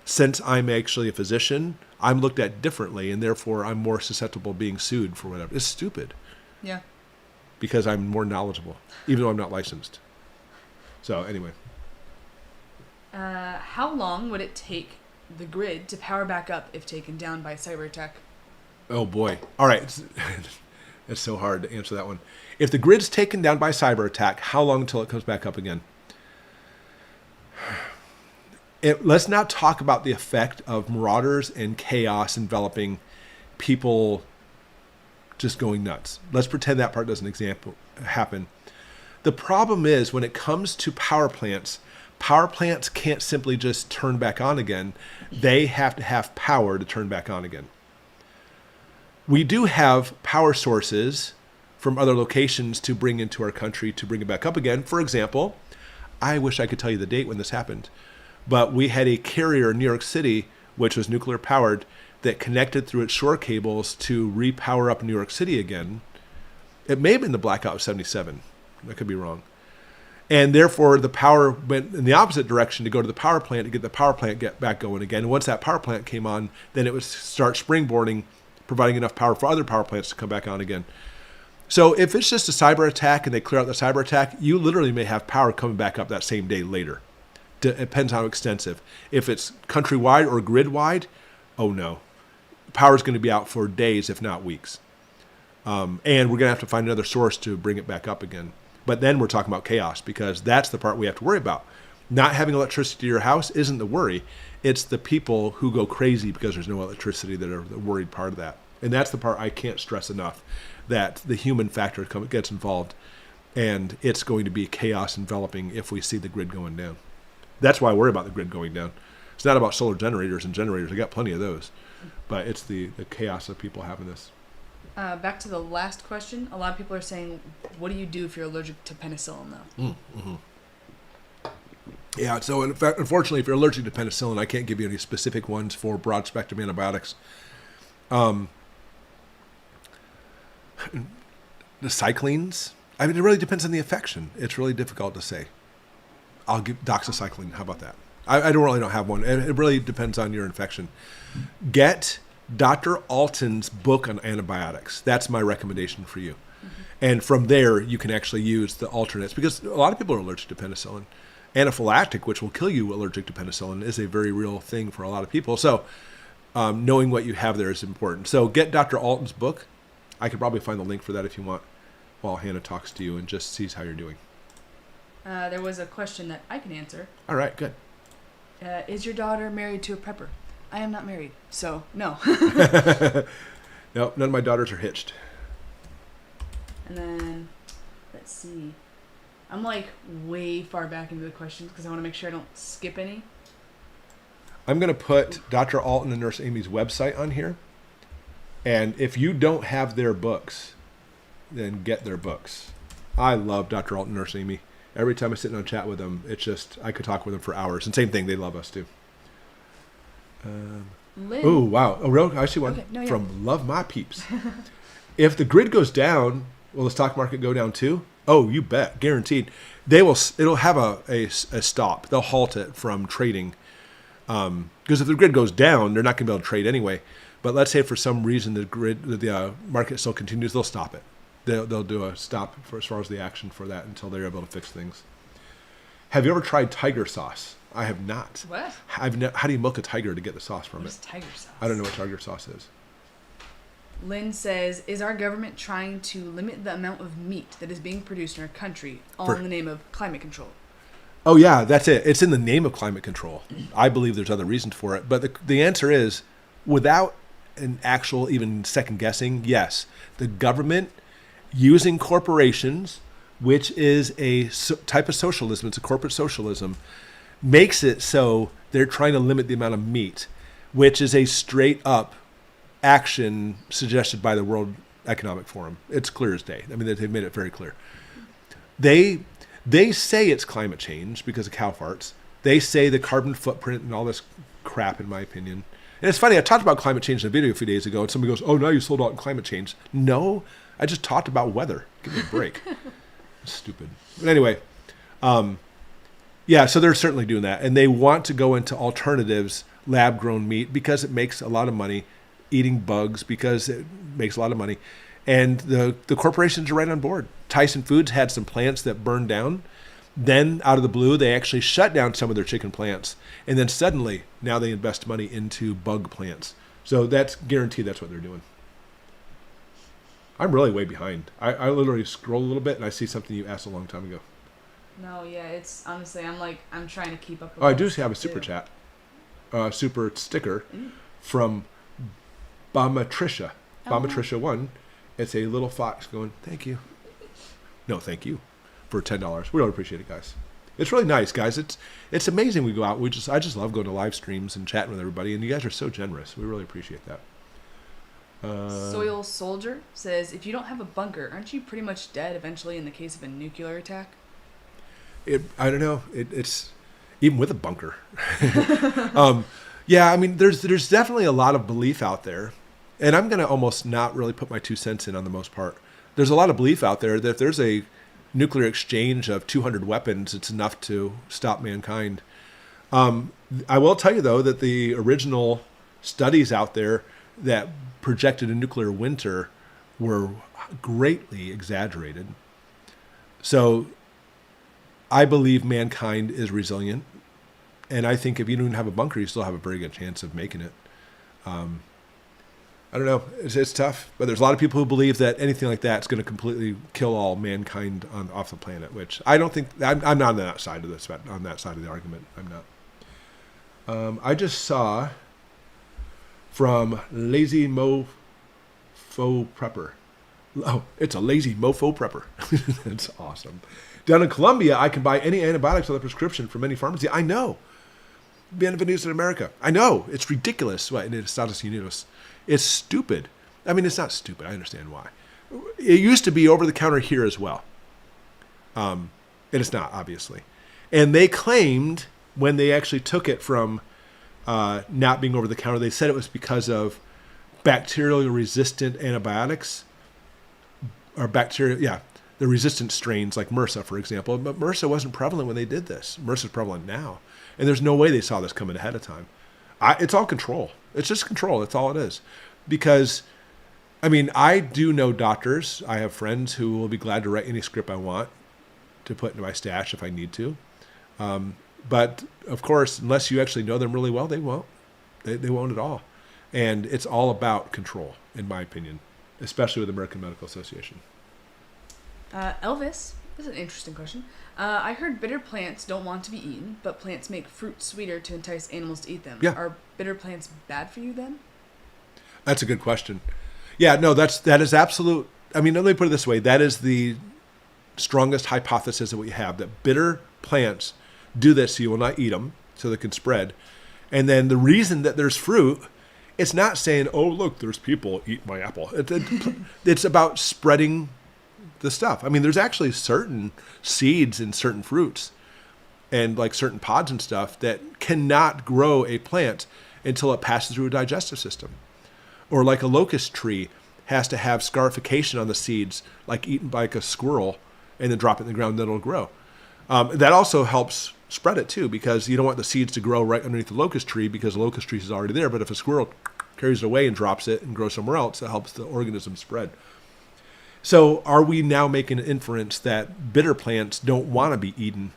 since I'm actually a physician, I'm looked at differently, and therefore I'm more susceptible to being sued for whatever. It's stupid. Yeah. Because I'm more knowledgeable, even though I'm not licensed. So anyway. How long would it take the grid to power back up if taken down by a cyber attack? Oh boy. All right. It's so hard to answer that one. If the grid's taken down by cyber attack, how long until it comes back up again? Let's not talk about the effect of marauders and chaos enveloping people just going nuts. Let's pretend that part doesn't happen. The problem is when it comes to power plants can't simply just turn back on again. They have to have power to turn back on again. We do have power sources from other locations to bring into our country to bring it back up again. For example, I wish I could tell you the date when this happened, but we had a carrier in New York City, which was nuclear powered, that connected through its shore cables to repower up New York City again. It may have been the blackout of 77. I could be wrong. And therefore, the power went in the opposite direction to go to the power plant to get the power plant get back going again. And once that power plant came on, then it would start springboarding, providing enough power for other power plants to come back on again. So if it's just a cyber attack and they clear out the cyber attack, you literally may have power coming back up that same day later. It depends on how extensive. If it's countrywide or grid-wide, oh no. Power's going to be out for days, if not weeks. And we're going to have to find another source to bring it back up again. But then we're talking about chaos because that's the part we have to worry about. Not having electricity to your house isn't the worry. It's the people who go crazy because there's no electricity that are the worried part of that. And that's the part I can't stress enough, that the human factor gets involved, and it's going to be chaos enveloping if we see the grid going down. That's why I worry about the grid going down. It's not about solar generators and generators. I got plenty of those. But it's the chaos of people having this. Back to the last question. A lot of people are saying, what do you do if you're allergic to penicillin, though? Yeah, so in fact, unfortunately, if you're allergic to penicillin, I can't give you any specific ones for broad-spectrum antibiotics. The cyclines, I mean, it really depends on the infection. It's really difficult to say. I'll give doxycycline. How about that? I don't have one. It really depends on your infection. Get Dr. Alton's book on antibiotics. That's my recommendation for you. And from there, you can actually use the alternates because a lot of people are allergic to penicillin. Anaphylactic, which will kill you allergic to penicillin, is a very real thing for a lot of people. So knowing what you have there is important. So get Dr. Alton's book. I could probably find the link for that if you want while Hannah talks to you and just sees how you're doing. There was a question that I can answer. All right, good. Is your daughter married to a prepper? I am not married, so no. No, none of my daughters are hitched. And then, let's see. I'm like way far back into the questions because I want to make sure I don't skip any. I'm going to put Dr. Alton and Nurse Amy's website on here. And if you don't have their books, then get their books. I love Dr. Alton and Nurse Amy. Every time I sit down and chat with them, it's just, I could talk with them for hours. And same thing, they love us too. Oh, wow. Oh, real? I see one from Love My Peeps. If the grid goes down, will the stock market go down too? Oh, you bet. Guaranteed. They will. It'll have a stop. They'll halt it from trading. Because if the grid goes down, they're not going to be able to trade anyway. But let's say for some reason the market still continues, they'll stop it. They'll do a stop for as far as the action for that until they're able to fix things. Have you ever tried tiger sauce? I have not. What? How do you milk a tiger to get the sauce from What it? is tiger sauce? I don't know what tiger sauce is. Lynn says, is our government trying to limit the amount of meat that is being produced in our country all in the name of climate control? Oh, yeah, that's it. It's in the name of climate control. I believe there's other reasons for it. But the answer is, without an actual even second guessing, yes. The government using corporations, which is a type of socialism, it's a corporate socialism, makes it so they're trying to limit the amount of meat, which is a straight up action suggested by the World Economic Forum. It's clear as day. I mean, they've made it very clear. They say it's climate change because of cow farts. They say the carbon footprint and all this crap, in my opinion. And it's funny, I talked about climate change in a video a few days ago, and somebody goes, oh, now you sold out on climate change. No, I just talked about weather. Give me a break. Stupid. But anyway, yeah, so they're certainly doing that. And they want to go into alternatives, lab-grown meat, because it makes a lot of money, eating bugs because it makes a lot of money. And the corporations are right on board. Tyson Foods had some plants that burned down. Then, out of the blue, they actually shut down some of their chicken plants. And then suddenly, now they invest money into bug plants. So that's guaranteed that's what they're doing. I'm really way behind. I literally scroll a little bit and I see something you asked a long time ago. No, yeah, it's honestly, I'm trying to keep up with I do have a super chat. Super sticker from Bamatricia. Bamatricia 1. It's a little fox going, thank you. No, thank you. For $10. We really appreciate it, guys. It's really nice, guys. It's amazing we go out. I just love going to live streams and chatting with everybody, and you guys are so generous. We really appreciate that. Soil Soldier says, if you don't have a bunker, aren't you pretty much dead eventually in the case of a nuclear attack? I don't know. It's even with a bunker. Yeah, I mean, there's definitely a lot of belief out there, and I'm going to almost not really put my 2 cents in on the most part. There's a lot of belief out there that if there's a nuclear exchange of 200 weapons, it's enough to stop mankind. I will tell you, though, that the original studies out there that projected a nuclear winter were greatly exaggerated. So I believe mankind is resilient. And I think if you don't have a bunker, you still have a very good chance of making it. I don't know. It's tough. But there's a lot of people who believe that anything like that is going to completely kill all mankind off the planet, which I don't think. I'm not on that side of this. On that side of the argument, I'm not. I just saw from Lazy Mofo Prepper. Oh, it's a Lazy Mofo Prepper. That's awesome. Down in Colombia, I can buy any antibiotics without a prescription from any pharmacy. I know. Bienvenidos in America. I know. It's ridiculous. What? Estados Unidos. It's stupid. I mean, it's not stupid. I understand why. It used to be over the counter here as well. And it's not, obviously. And they claimed when they actually took it from not being over the counter, they said it was because of bacterial resistant antibiotics or the resistant strains like MRSA, for example. But MRSA wasn't prevalent when they did this. MRSA is prevalent now. And there's no way they saw this coming ahead of time. It's all control. It's just control. That's all it is. Because, I mean, I do know doctors. I have friends who will be glad to write any script I want to put into my stash if I need to. But, of course, unless you actually know them really well, they won't. They won't at all. And it's all about control, in my opinion, especially with the American Medical Association. Elvis, this is an interesting question. I heard bitter plants don't want to be eaten, but plants make fruit sweeter to entice animals to eat them. Yeah. Are bitter plants bad for you then? That's a good question. Yeah, no, that is absolute. I mean, let me put it this way. That is the strongest hypothesis that we have, that bitter plants do this so you will not eat them, so they can spread. And then the reason that there's fruit, it's not saying, oh, look, there's people eat my apple. It's about spreading the stuff. I mean, there's actually certain seeds in certain fruits and like certain pods and stuff that cannot grow a plant until it passes through a digestive system. Or like a locust tree has to have scarification on the seeds, like eaten by like a squirrel, and then drop it in the ground, then it'll grow. That also helps spread it too, because you don't want the seeds to grow right underneath the locust tree because the locust tree is already there. But if a squirrel carries it away and drops it and grows somewhere else, it helps the organism spread. So are we now making an inference that bitter plants don't want to be eaten?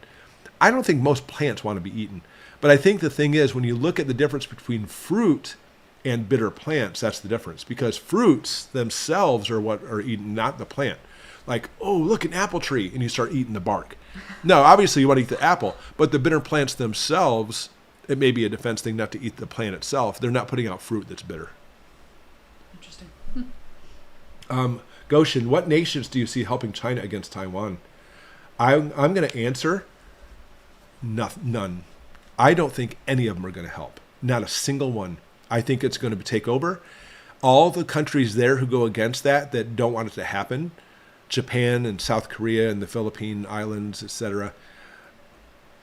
I don't think most plants want to be eaten. But I think the thing is, when you look at the difference between fruit and bitter plants, that's the difference. Because fruits themselves are what are eaten, not the plant. Like, oh, look, an apple tree, and you start eating the bark. No, obviously you want to eat the apple, but the bitter plants themselves, it may be a defense thing not to eat the plant itself. They're not putting out fruit that's bitter. Interesting. Goshen, what nations do you see helping China against Taiwan? I'm going to answer none. I don't think any of them are going to help. Not a single one. I think it's going to take over. All the countries there who go against that don't want it to happen, Japan and South Korea and the Philippine Islands, etc.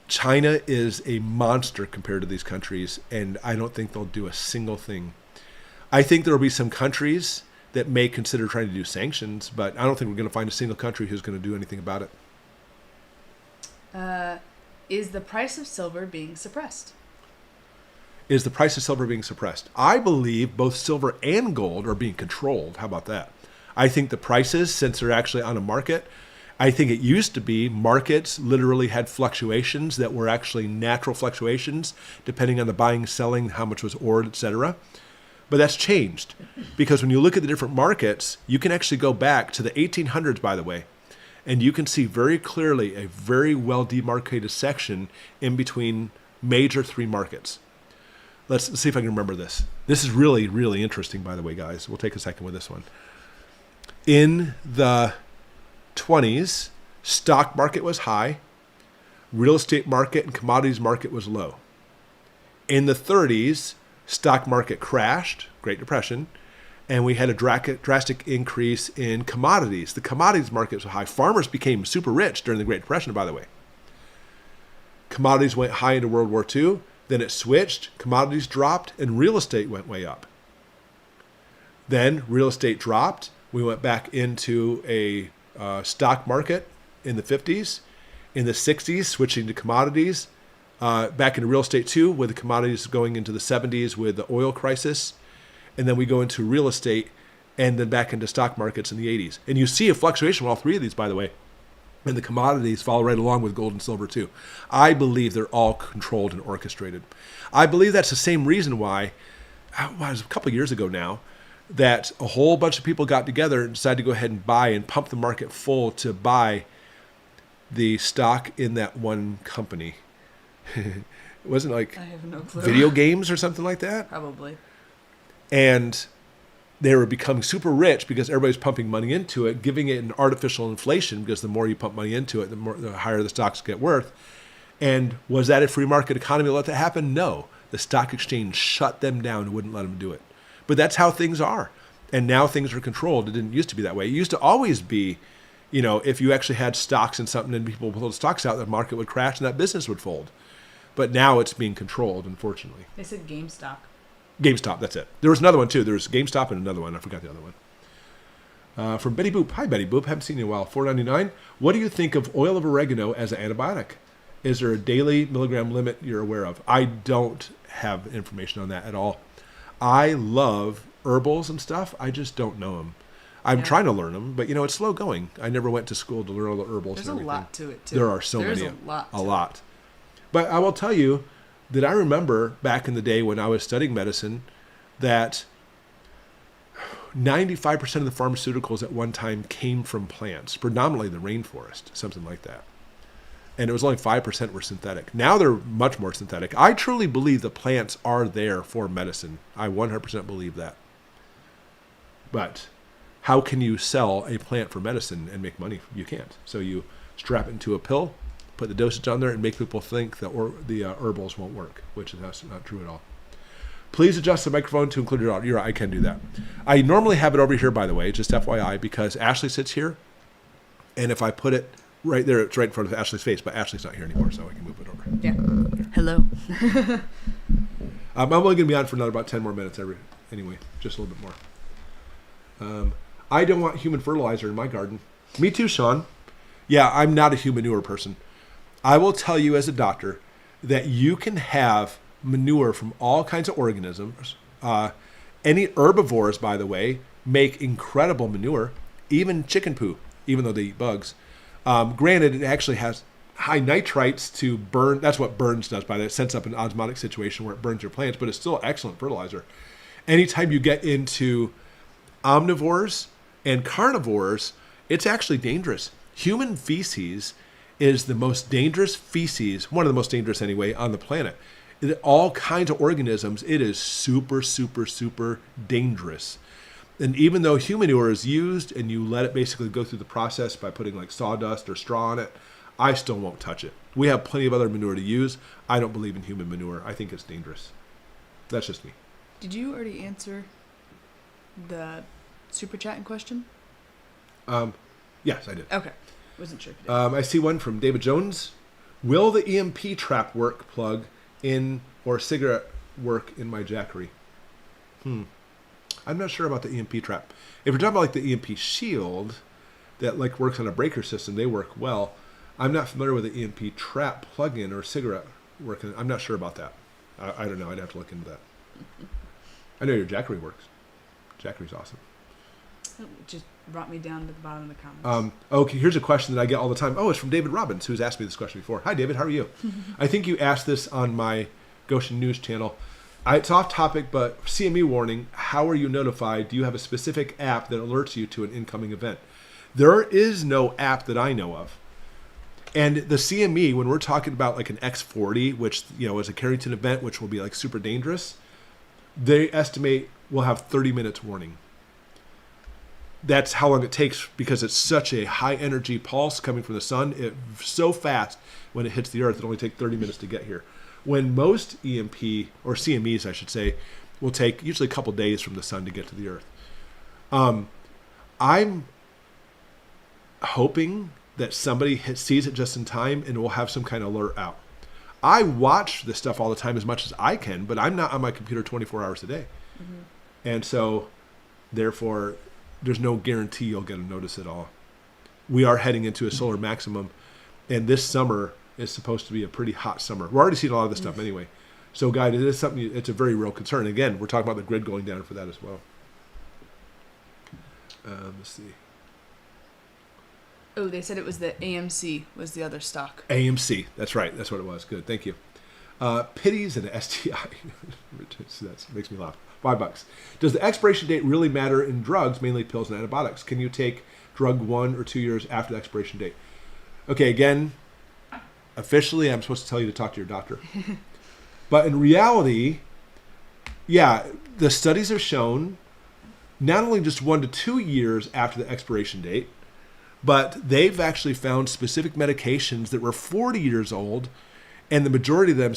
China is a monster compared to these countries, and I don't think they'll do a single thing. I think there will be some countries that may consider trying to do sanctions, but I don't think we're going to find a single country who's going to do anything about it. Is the price of silver being suppressed? Is the price of silver being suppressed? I believe both silver and gold are being controlled. How about that? I think the prices, since they're actually on a market, I think it used to be markets literally had fluctuations that were actually natural fluctuations, depending on the buying, selling, how much was ordered, etc. But that's changed, because when you look at the different markets, you can actually go back to the 1800s, by the way, and you can see very clearly a very well demarcated section in between major three markets. Let's see if I can remember this. This is really, really interesting, by the way, guys. We'll take a second with this one. In the 20s, stock market was high, real estate market and commodities market was low. In the 30s, stock market crashed, Great Depression, and we had a drastic increase in commodities. The commodities market was high. Farmers became super rich during the Great Depression, by the way. Commodities went high into World War II. Then it switched, commodities dropped, and real estate went way up. Then real estate dropped. We went back into a stock market in the 50s. In the 60s, switching to commodities. Back into real estate too, with the commodities going into the 70s with the oil crisis. And then we go into real estate and then back into stock markets in the 80s. And you see a fluctuation with all three of these, by the way. And the commodities follow right along with gold and silver too. I believe they're all controlled and orchestrated. I believe that's the same reason why, it was a couple of years ago now, that a whole bunch of people got together and decided to go ahead and buy and pump the market full to buy the stock in that one company. It wasn't like I have no clue. video games or something like that. Probably. And they were becoming super rich because everybody's pumping money into it, giving it an artificial inflation, because the more you pump money into it, the higher the stocks get worth. And was that a free market economy that let that happen? No. The stock exchange shut them down and wouldn't let them do it. But that's how things are. And now things are controlled. It didn't used to be that way. It used to always be, if you actually had stocks in something and people pulled stocks out, the market would crash and that business would fold. But now it's being controlled, unfortunately. They said GameStop. GameStop, that's it. There was another one too. There was GameStop and another one. I forgot the other one. From Betty Boop. Hi, Betty Boop. Haven't seen you in a while. $4.99. What do you think of oil of oregano as an antibiotic? Is there a daily milligram limit you're aware of? I don't have information on that at all. I love herbals and stuff. I just don't know them. I'm trying to learn them, but it's slow going. I never went to school to learn all the herbals. There's and everything. a lot to it too. There are so There's many. a lot. But I will tell you that I remember back in the day when I was studying medicine, that 95% of the pharmaceuticals at one time came from plants, predominantly the rainforest, something like that. And it was only 5% were synthetic. Now they're much more synthetic. I truly believe the plants are there for medicine. I 100% believe that. But how can you sell a plant for medicine and make money? You can't. So you strap it into a pill, put the dosage on there, and make people think that the herbals won't work, which is not true at all. Please adjust the microphone to include your audio. You're right, I can do that. I normally have it over here, by the way, just FYI, because Ashley sits here. And if I put it right there, it's right in front of Ashley's face, but Ashley's not here anymore, so I can move it over. Yeah. Hello. I'm only going to be on for another about 10 more minutes anyway, just a little bit more. I don't want human fertilizer in my garden. Me too, Sean. Yeah, I'm not a human manure person. I will tell you as a doctor that you can have manure from all kinds of organisms. Any herbivores, by the way, make incredible manure. Even chicken poo, even though they eat bugs. Granted, it actually has high nitrites to burn. That's what burns does, by the way. It sets up an osmotic situation where it burns your plants, but it's still excellent fertilizer. Anytime you get into omnivores and carnivores, it's actually dangerous. Human feces is the most dangerous feces, one of the most dangerous anyway, on the planet. All kinds of organisms, it is super, super, super dangerous. And even though human manure is used and you let it basically go through the process by putting like sawdust or straw on it, I still won't touch it. We have plenty of other manure to use. I don't believe in human manure. I think it's dangerous. That's just me. Did you already answer the super chat in question? Yes, I did. Okay. Wasn't sure if you did. I see one from David Jones. Will the EMP trap work plug in or cigarette work in my jackery? I'm not sure about the EMP trap. If you're talking about like the EMP shield that like works on a breaker system, they work well. I'm not familiar with the EMP trap plug-in or cigarette working. I'm not sure about that. I don't know. I'd have to look into that. I know your jackery works. Jackery's awesome. It just brought me down to the bottom of the comments. Okay, here's a question that I get all the time. Oh, it's from David Robbins, who's asked me this question before. Hi, David. How are you? I think you asked this on my Goshen News channel. It's off topic, but CME warning. How are you notified? Do you have a specific app that alerts you to an incoming event? There is no app that I know of. And the CME, when we're talking about like an X40, which is a Carrington event, which will be like super dangerous, they estimate we'll have 30 minutes warning. That's how long it takes because it's such a high energy pulse coming from the sun. It's so fast when it hits the earth, it only takes 30 minutes to get here. When most EMP, or CMEs I should say, will take usually a couple days from the sun to get to the earth. I'm hoping that somebody sees it just in time and will have some kind of alert out. I watch this stuff all the time as much as I can, but I'm not on my computer 24 hours a day. Mm-hmm. And so, therefore, there's no guarantee you'll get a notice at all. We are heading into a solar maximum, and this summer is supposed to be a pretty hot summer. We're already seeing a lot of this stuff anyway. So, guys, it is something, it's a very real concern. Again, we're talking about the grid going down for that as well. Let's see. Oh, they said it was the AMC was the other stock. AMC, that's right. That's what it was. Good, thank you. Pities and STI. That makes me laugh. $5. Does the expiration date really matter in drugs, mainly pills and antibiotics? Can you take drug 1 or 2 years after the expiration date? Okay, again, officially I'm supposed to tell you to talk to your doctor. But in reality, yeah, the studies have shown not only just 1 to 2 years after the expiration date, but they've actually found specific medications that were 40 years old, and the majority of them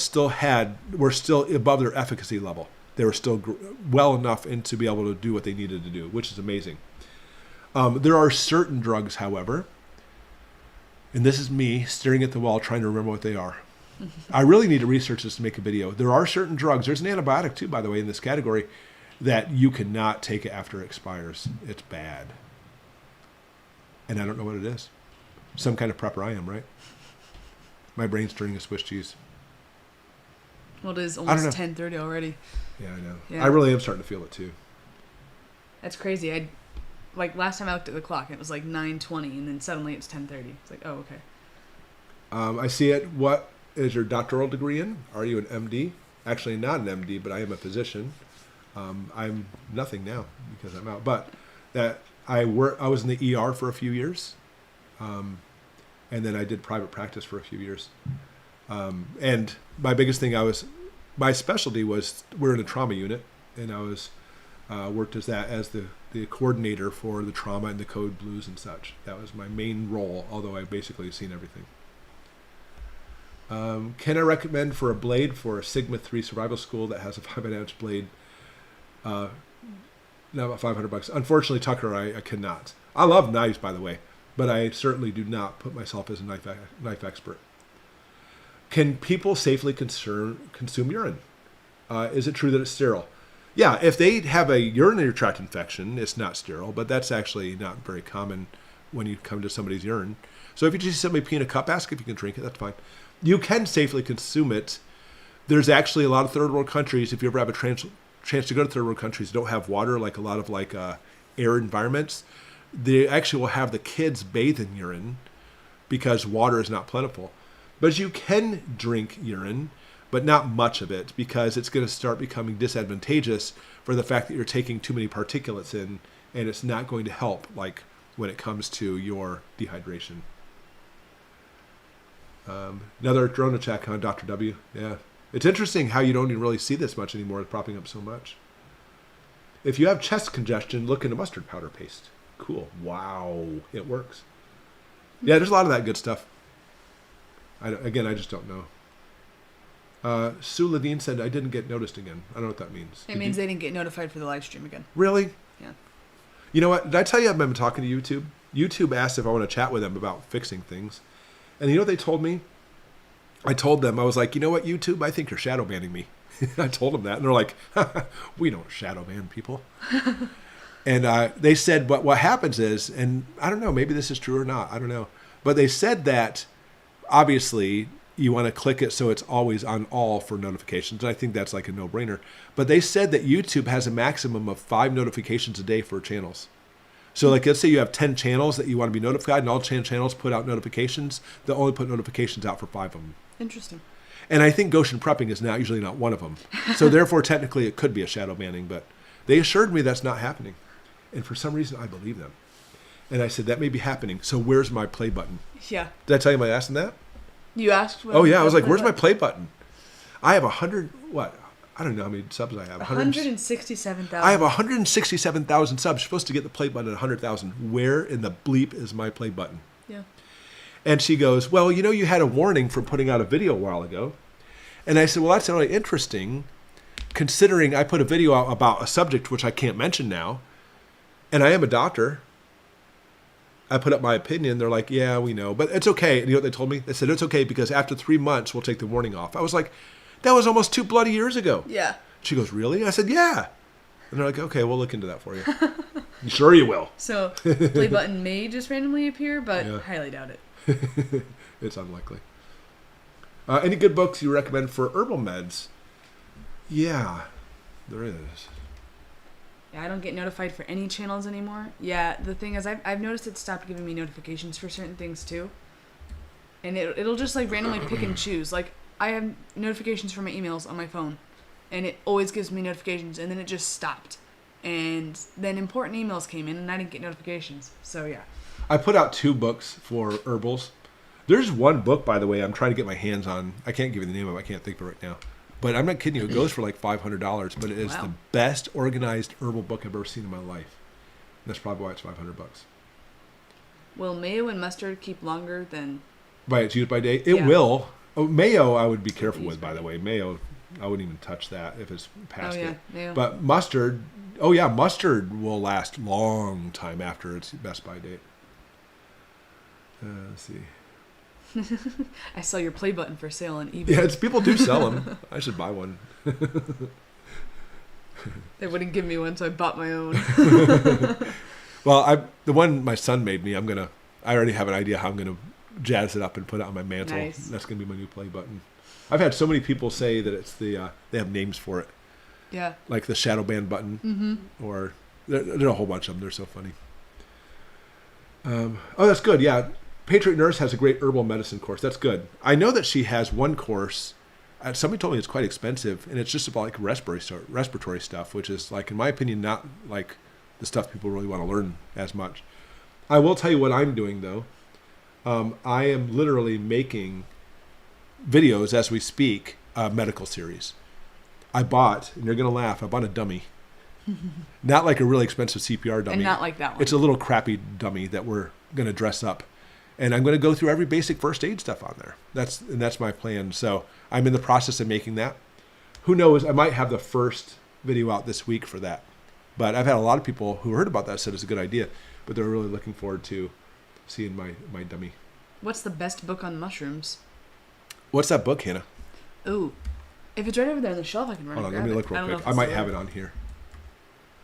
were still above their efficacy level. They were still well enough to be able to do what they needed to do, which is amazing. There are certain drugs, however, and this is me staring at the wall trying to remember what they are. I really need to research this to make a video. There are certain drugs. There's an antibiotic, too, by the way, in this category, that you cannot take it after it expires. It's bad. And I don't know what it is. Some kind of prepper I am, right? My brain's turning to Swiss cheese. Well, it is almost 10:30 already. Yeah, I know. Yeah. I really am starting to feel it, too. That's crazy. Last time I looked at the clock, it was like 9:20, and then suddenly it's 10:30. It's like, oh, okay. I see it. What is your doctoral degree in? Are you an MD? Actually, not an MD, but I am a physician. I'm nothing now because I'm out. But that I was in the ER for a few years, and then I did private practice for a few years. And my biggest thing, my specialty was we're in a trauma unit, and I was worked as the coordinator for the trauma and the code blues and such. That was my main role, although I basically have seen everything. Can I recommend for a blade for a Sigma 3 survival school that has a 5.5-inch blade? Now about $500. Unfortunately, Tucker, I cannot. I love knives, by the way, but I certainly do not put myself as a knife expert. Can people safely consume urine? Is it true that it's sterile? Yeah, if they have a urinary tract infection, it's not sterile, but that's actually not very common when you come to somebody's urine. So if you just see somebody pee in a cup, ask if you can drink it, that's fine. You can safely consume it. There's actually a lot of third world countries, if you ever have a chance to go to third world countries that don't have water, like a lot of arid environments, they actually will have the kids bathe in urine because water is not plentiful. But you can drink urine, but not much of it, because it's going to start becoming disadvantageous for the fact that you're taking too many particulates in, and it's not going to help like when it comes to your dehydration. Another drone attack on Dr. W. Yeah. It's interesting how you don't even really see this much anymore. It's propping up so much. If you have chest congestion, look into mustard powder paste. Cool. Wow. It works. Yeah, there's a lot of that good stuff. I just don't know. Sue Ladine said, I didn't get noticed again. I don't know what that means. It means they didn't get notified for the live stream again. Really? Yeah. You know what? Did I tell you I've been talking to YouTube? YouTube asked if I want to chat with them about fixing things. And you know what they told me? I told them, I was like, you know what, YouTube? I think you're shadow banning me. I told them that. And they're like, we don't shadow ban people. And they said, but what happens is, and I don't know, maybe this is true or not. I don't know. But they said that, obviously, you want to click it so it's always on all for notifications. And I think that's like a no-brainer. But they said that YouTube has a maximum of 5 notifications a day for channels. So like, let's say you have 10 channels that you want to be notified, and all 10 channels put out notifications. They'll only put notifications out for 5 of them. Interesting. And I think Goshen Prepping is usually not one of them. So therefore, technically, it could be a shadow banning. But they assured me that's not happening. And for some reason, I believe them. And I said, that may be happening. So where's my play button? Yeah. Did I tell you my ass in that? You asked? Oh, yeah. I was like, where's my play button? I have 100, what? I don't know how many subs I have. 167,000. I have 167,000 subs. You're supposed to get the play button at 100,000. Where in the bleep is my play button? Yeah. And she goes, well, you know, you had a warning for putting out a video a while ago. And I said, well, that's really interesting, considering I put a video out about a subject which I can't mention now. And I am a doctor. I put up my opinion. They're like, yeah, we know. But it's okay. And you know what they told me? They said, it's okay because after 3 months, we'll take the warning off. I was like, that was almost 2 bloody years ago. Yeah. She goes, really? I said, yeah. And they're like, okay, we'll look into that for you. Sure you will. So, play button may just randomly appear, but Yeah. highly doubt it. It's unlikely. Any good books you recommend for herbal meds? Yeah, there is. Yeah, I don't get notified for any channels anymore. Yeah, the thing is, I've noticed it stopped giving me notifications for certain things too. And it'll just like randomly pick and choose. Like, I have notifications for my emails on my phone, and it always gives me notifications, and then it just stopped. And then important emails came in, and I didn't get notifications. So yeah. I put out 2 books for herbals. There's one book, by the way, I'm trying to get my hands on. I can't give you the name of it. I can't think of it right now. But I'm not kidding you. It goes for like $500, but it is Wow. the best organized herbal book I've ever seen in my life. That's probably why it's $500. Will mayo and mustard keep longer than... By its use by date? It Yeah. will. Oh, mayo, I would be careful Use with, by by the way. Mayo, I wouldn't even touch that if it's past Oh, yeah, it. mayo. But mustard, oh yeah, mustard will last long time after its best by date. Let's see. I saw your play button for sale on eBay. Yeah, people do sell them. I should buy one. They wouldn't give me one, so I bought my own. Well, the one my son made me, I already have an idea how I'm going to jazz it up and put it on my mantle. Nice. That's going to be my new play button. I've had so many people say that it's they have names for it. Yeah. Like the shadow band button. Mm-hmm. Or there are a whole bunch of them. They're so funny. Oh, that's good. Yeah. Patriot Nurse has a great herbal medicine course. That's good. I know that she has one course somebody told me it's quite expensive, and it's just about like respiratory stuff, which is like, in my opinion, not like the stuff people really want to learn as much. I will tell you what I'm doing though. I am literally making videos as we speak, medical series. I bought, and you're gonna laugh, I bought a dummy. Not like a really expensive CPR dummy. And not like that one. It's a little crappy dummy that we're gonna dress up. And I'm going to go through every basic first aid stuff on there. That's my plan. So I'm in the process of making that. Who knows? I might have the first video out this week for that. But I've had a lot of people who heard about that said it's a good idea, but they're really looking forward to seeing my dummy. What's the best book on mushrooms? What's that book, Hannah? Ooh, if it's right over there on the shelf, I can run. Hold on, and let grab me look it. real I don't know quick. if I it's might still have there. it on here.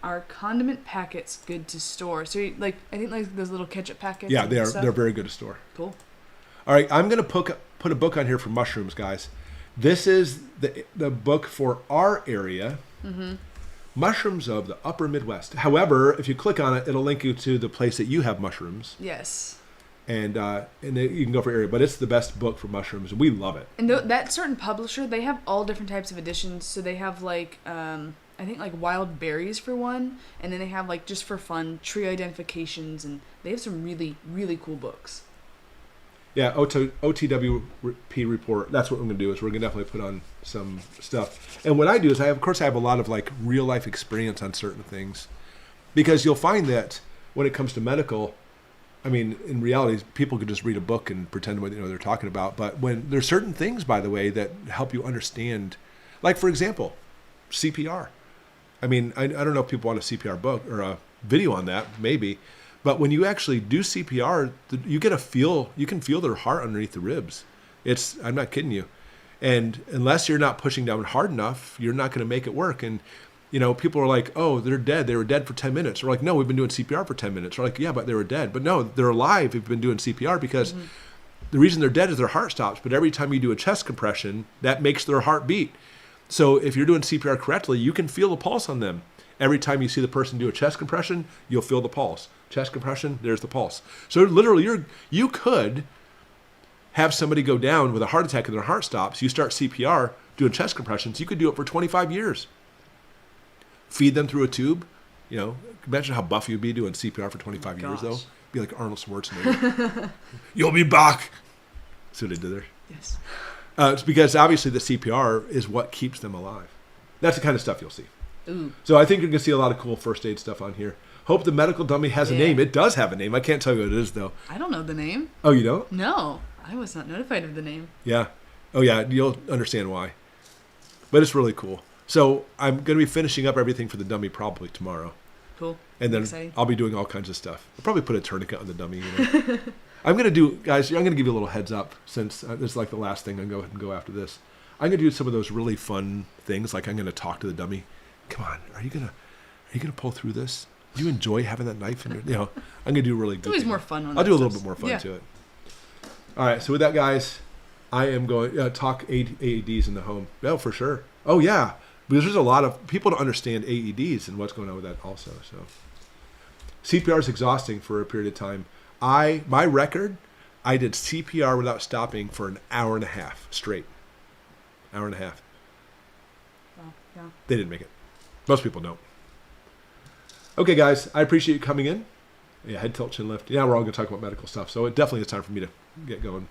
Are condiment packets good to store? So, I think like those little ketchup packets. Yeah, and they are. stuff? They're very good to store. Cool. All right, I'm going to put a book on here for mushrooms, guys. This is the book for our area. Mm-hmm. Mushrooms of the Upper Midwest. However, if you click on it, it'll link you to the place that you have mushrooms. Yes. And you can go for area, but it's the best book for mushrooms. We love it. And that certain publisher, they have all different types of editions. So they have like, I think like wild berries for one, and then they have like just for fun tree identifications, and they have some really, really cool books. Yeah, OTWP report. That's what we're going to do. Is we're going to definitely put on some stuff. And what I do is I have a lot of like real life experience on certain things, because you'll find that when it comes to medical, I mean, in reality, people could just read a book and pretend what they're talking about. But when there's certain things, by the way, that help you understand, like for example, CPR. I mean, I don't know if people want a CPR book or a video on that, maybe. But when you actually do CPR, you can feel their heart underneath the ribs. I'm not kidding you. And unless you're not pushing down hard enough, you're not going to make it work. And, people are like, oh, they're dead. They were dead for 10 minutes. We're like, no, we've been doing CPR for 10 minutes. We're like, yeah, but they were dead. But no, they're alive. We've been doing CPR because the reason they're dead is their heart stops. But every time you do a chest compression, that makes their heart beat. So if you're doing CPR correctly, you can feel the pulse on them. Every time you see the person do a chest compression, you'll feel the pulse. Chest compression, there's the pulse. So literally, you could have somebody go down with a heart attack and their heart stops. You start CPR, doing chest compressions. You could do it for 25 years. Feed them through a tube. Imagine how buff you'd be doing CPR for 25 years, though. Be like Arnold Schwarzenegger. You'll be back. See what I did there? Yes. It's because obviously the CPR is what keeps them alive. That's the kind of stuff you'll see. Ooh. So I think you're going to see a lot of cool first aid stuff on here. Hope the medical dummy has a name. It does have a name. I can't tell you what it is, though. I don't know the name. Oh, you don't? No, I was not notified of the name. Yeah. Oh, yeah. You'll understand why. But it's really cool. So I'm going to be finishing up everything for the dummy probably tomorrow. Cool. And then Exciting. I'll be doing all kinds of stuff. I'll probably put a tourniquet on the dummy. I'm going to do, guys, I'm going to give you a little heads up since this is like the last thing. I'm going to go ahead and go after this. I'm going to do some of those really fun things. Like I'm going to talk to the dummy. Come on, are you gonna pull through this? Do you enjoy having that knife in your, I'm gonna do really good. It's always more fun when I'll do a little stuff's- bit more fun yeah. to it. All right, so with that, guys, I am going talk AEDs in the home. Oh, for sure. Oh yeah, because there's a lot of people don't understand AEDs and what's going on with that also. So CPR is exhausting for a period of time. My record, I did CPR without stopping for an hour and a half straight. Hour and a half. Wow, yeah. They didn't make it. Most people don't. Okay, guys, I appreciate you coming in. Yeah, head tilt, chin lift. Yeah, we're all going to talk about medical stuff, so it definitely is time for me to get going.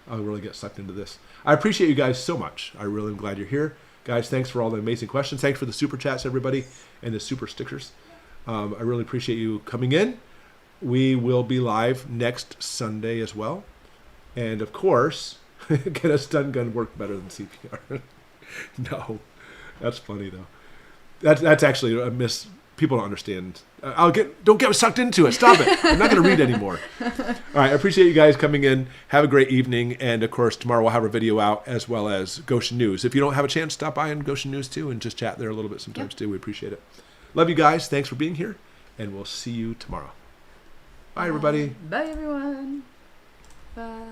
I'll really get sucked into this. I appreciate you guys so much. I really am glad you're here. Guys, thanks for all the amazing questions. Thanks for the super chats, everybody, and the super stickers. I really appreciate you coming in. We will be live next Sunday as well. And, of course, get a stun gun work better than CPR. No, that's funny, though. That's actually a miss. People don't understand. Don't get sucked into it. Stop it. I'm not going to read anymore. All right. I appreciate you guys coming in. Have a great evening. And of course, tomorrow we'll have a video out as well as Goshen News. If you don't have a chance, stop by on Goshen News too and just chat there a little bit sometimes too. We appreciate it. Love you guys. Thanks for being here. And we'll see you tomorrow. Bye, everybody. Bye, everyone. Bye.